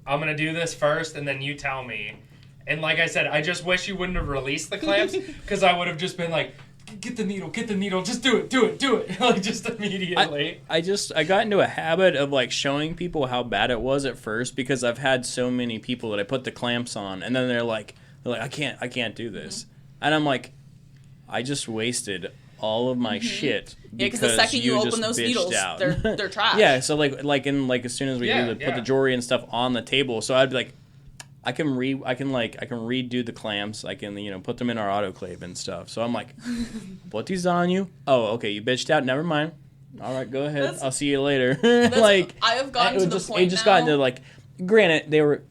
I'm going to do this first, and then you tell me. And like I said, I just wish you wouldn't have released the clamps, because I would have just been like, get the needle, just do it. Like, just immediately. I got into a habit of, like, showing people how bad it was at first, because I've had so many people that I put the clamps on, and then they're like, I can't do this. And I'm like, I just wasted all of my shit because the second you open those needles, they're trash. Yeah, so like as soon as we put the jewelry and stuff on the table, so I'd be like, I can redo the clamps. I can put them in our autoclave and stuff. So I'm like, put these on you. Oh, okay, you bitched out. Never mind. All right, go ahead. I'll see you later. Like, I have gotten to the point now. It just got into, like, granted, they were,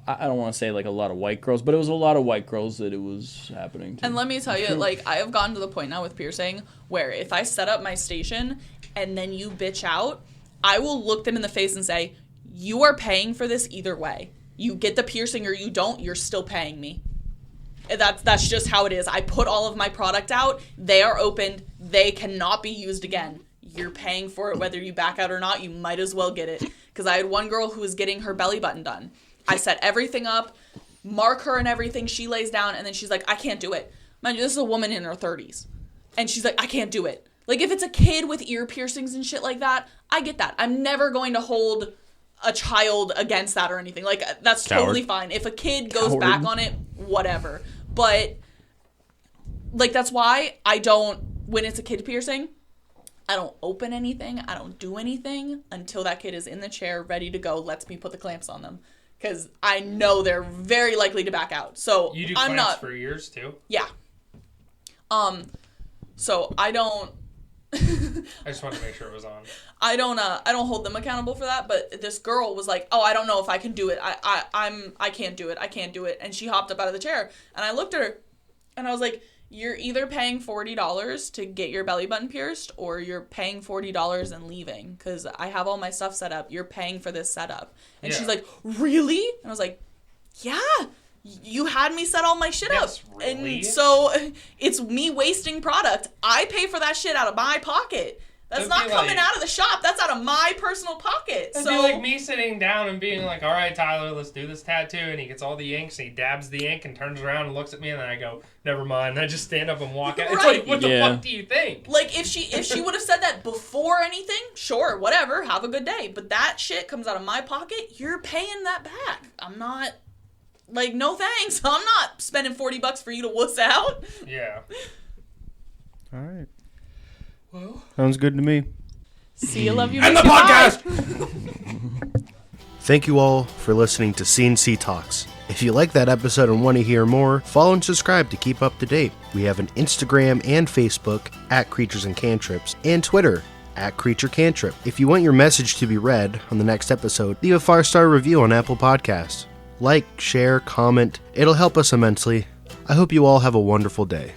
I don't want to say like a lot of white girls, but it was a lot of white girls that it was happening to. And let me tell you, like, I have gotten to the point now with piercing where if I set up my station and then you bitch out, I will look them in the face and say, you are paying for this either way. You get the piercing or you don't, you're still paying me. That's just how it is. I put all of my product out. They are opened. They cannot be used again. You're paying for it whether you back out or not. You might as well get it. Because I had one girl who was getting her belly button done. I set everything up, mark her and everything. She lays down, and then she's like, I can't do it. Mind you, this is a woman in her 30s. And she's like, I can't do it. Like, if it's a kid with ear piercings and shit like that, I get that. I'm never going to hold a child against that or anything. Like, that's totally fine. If a kid goes back on it, whatever. But, like, that's why I don't, when it's a kid piercing, I don't open anything. I don't do anything until that kid is in the chair, ready to go, lets me put the clamps on them. Because I know they're very likely to back out. So, you do clamps for ears, too? Yeah. So I don't... I just wanted to make sure it was on. I don't hold them accountable for that, but this girl was like, oh, I don't know if I can do it. I can't do it. I can't do it. And she hopped up out of the chair, and I looked at her, and I was like, you're either paying $40 to get your belly button pierced, or you're paying $40 and leaving, because I have all my stuff set up. You're paying for this setup. And she's like, really? And I was like, yeah. You had me set all my shit up. Really? And so it's me wasting product. I pay for that shit out of my pocket. That's not coming out of the shop. That's out of my personal pocket. It'd be like me sitting down and being like, all right, Tyler, let's do this tattoo. And he gets all the inks and he dabs the ink and turns around and looks at me. And then I go, never mind. And I just stand up and walk out. It's like, what the fuck do you think? Like, if she would have said that before anything, sure, whatever, have a good day. But that shit comes out of my pocket. You're paying that back. I'm not... Like, no thanks. I'm not spending $40 for you to wuss out. Yeah. All right. Well, sounds good to me. See you, love you. And the podcast! Thank you all for listening to CNC Talks. If you like that episode and want to hear more, follow and subscribe to keep up to date. We have an Instagram and Facebook at Creatures and Cantrips, and Twitter at Creature Cantrip. If you want your message to be read on the next episode, leave a 5-star review on Apple Podcasts. Like, share, comment. It'll help us immensely. I hope you all have a wonderful day.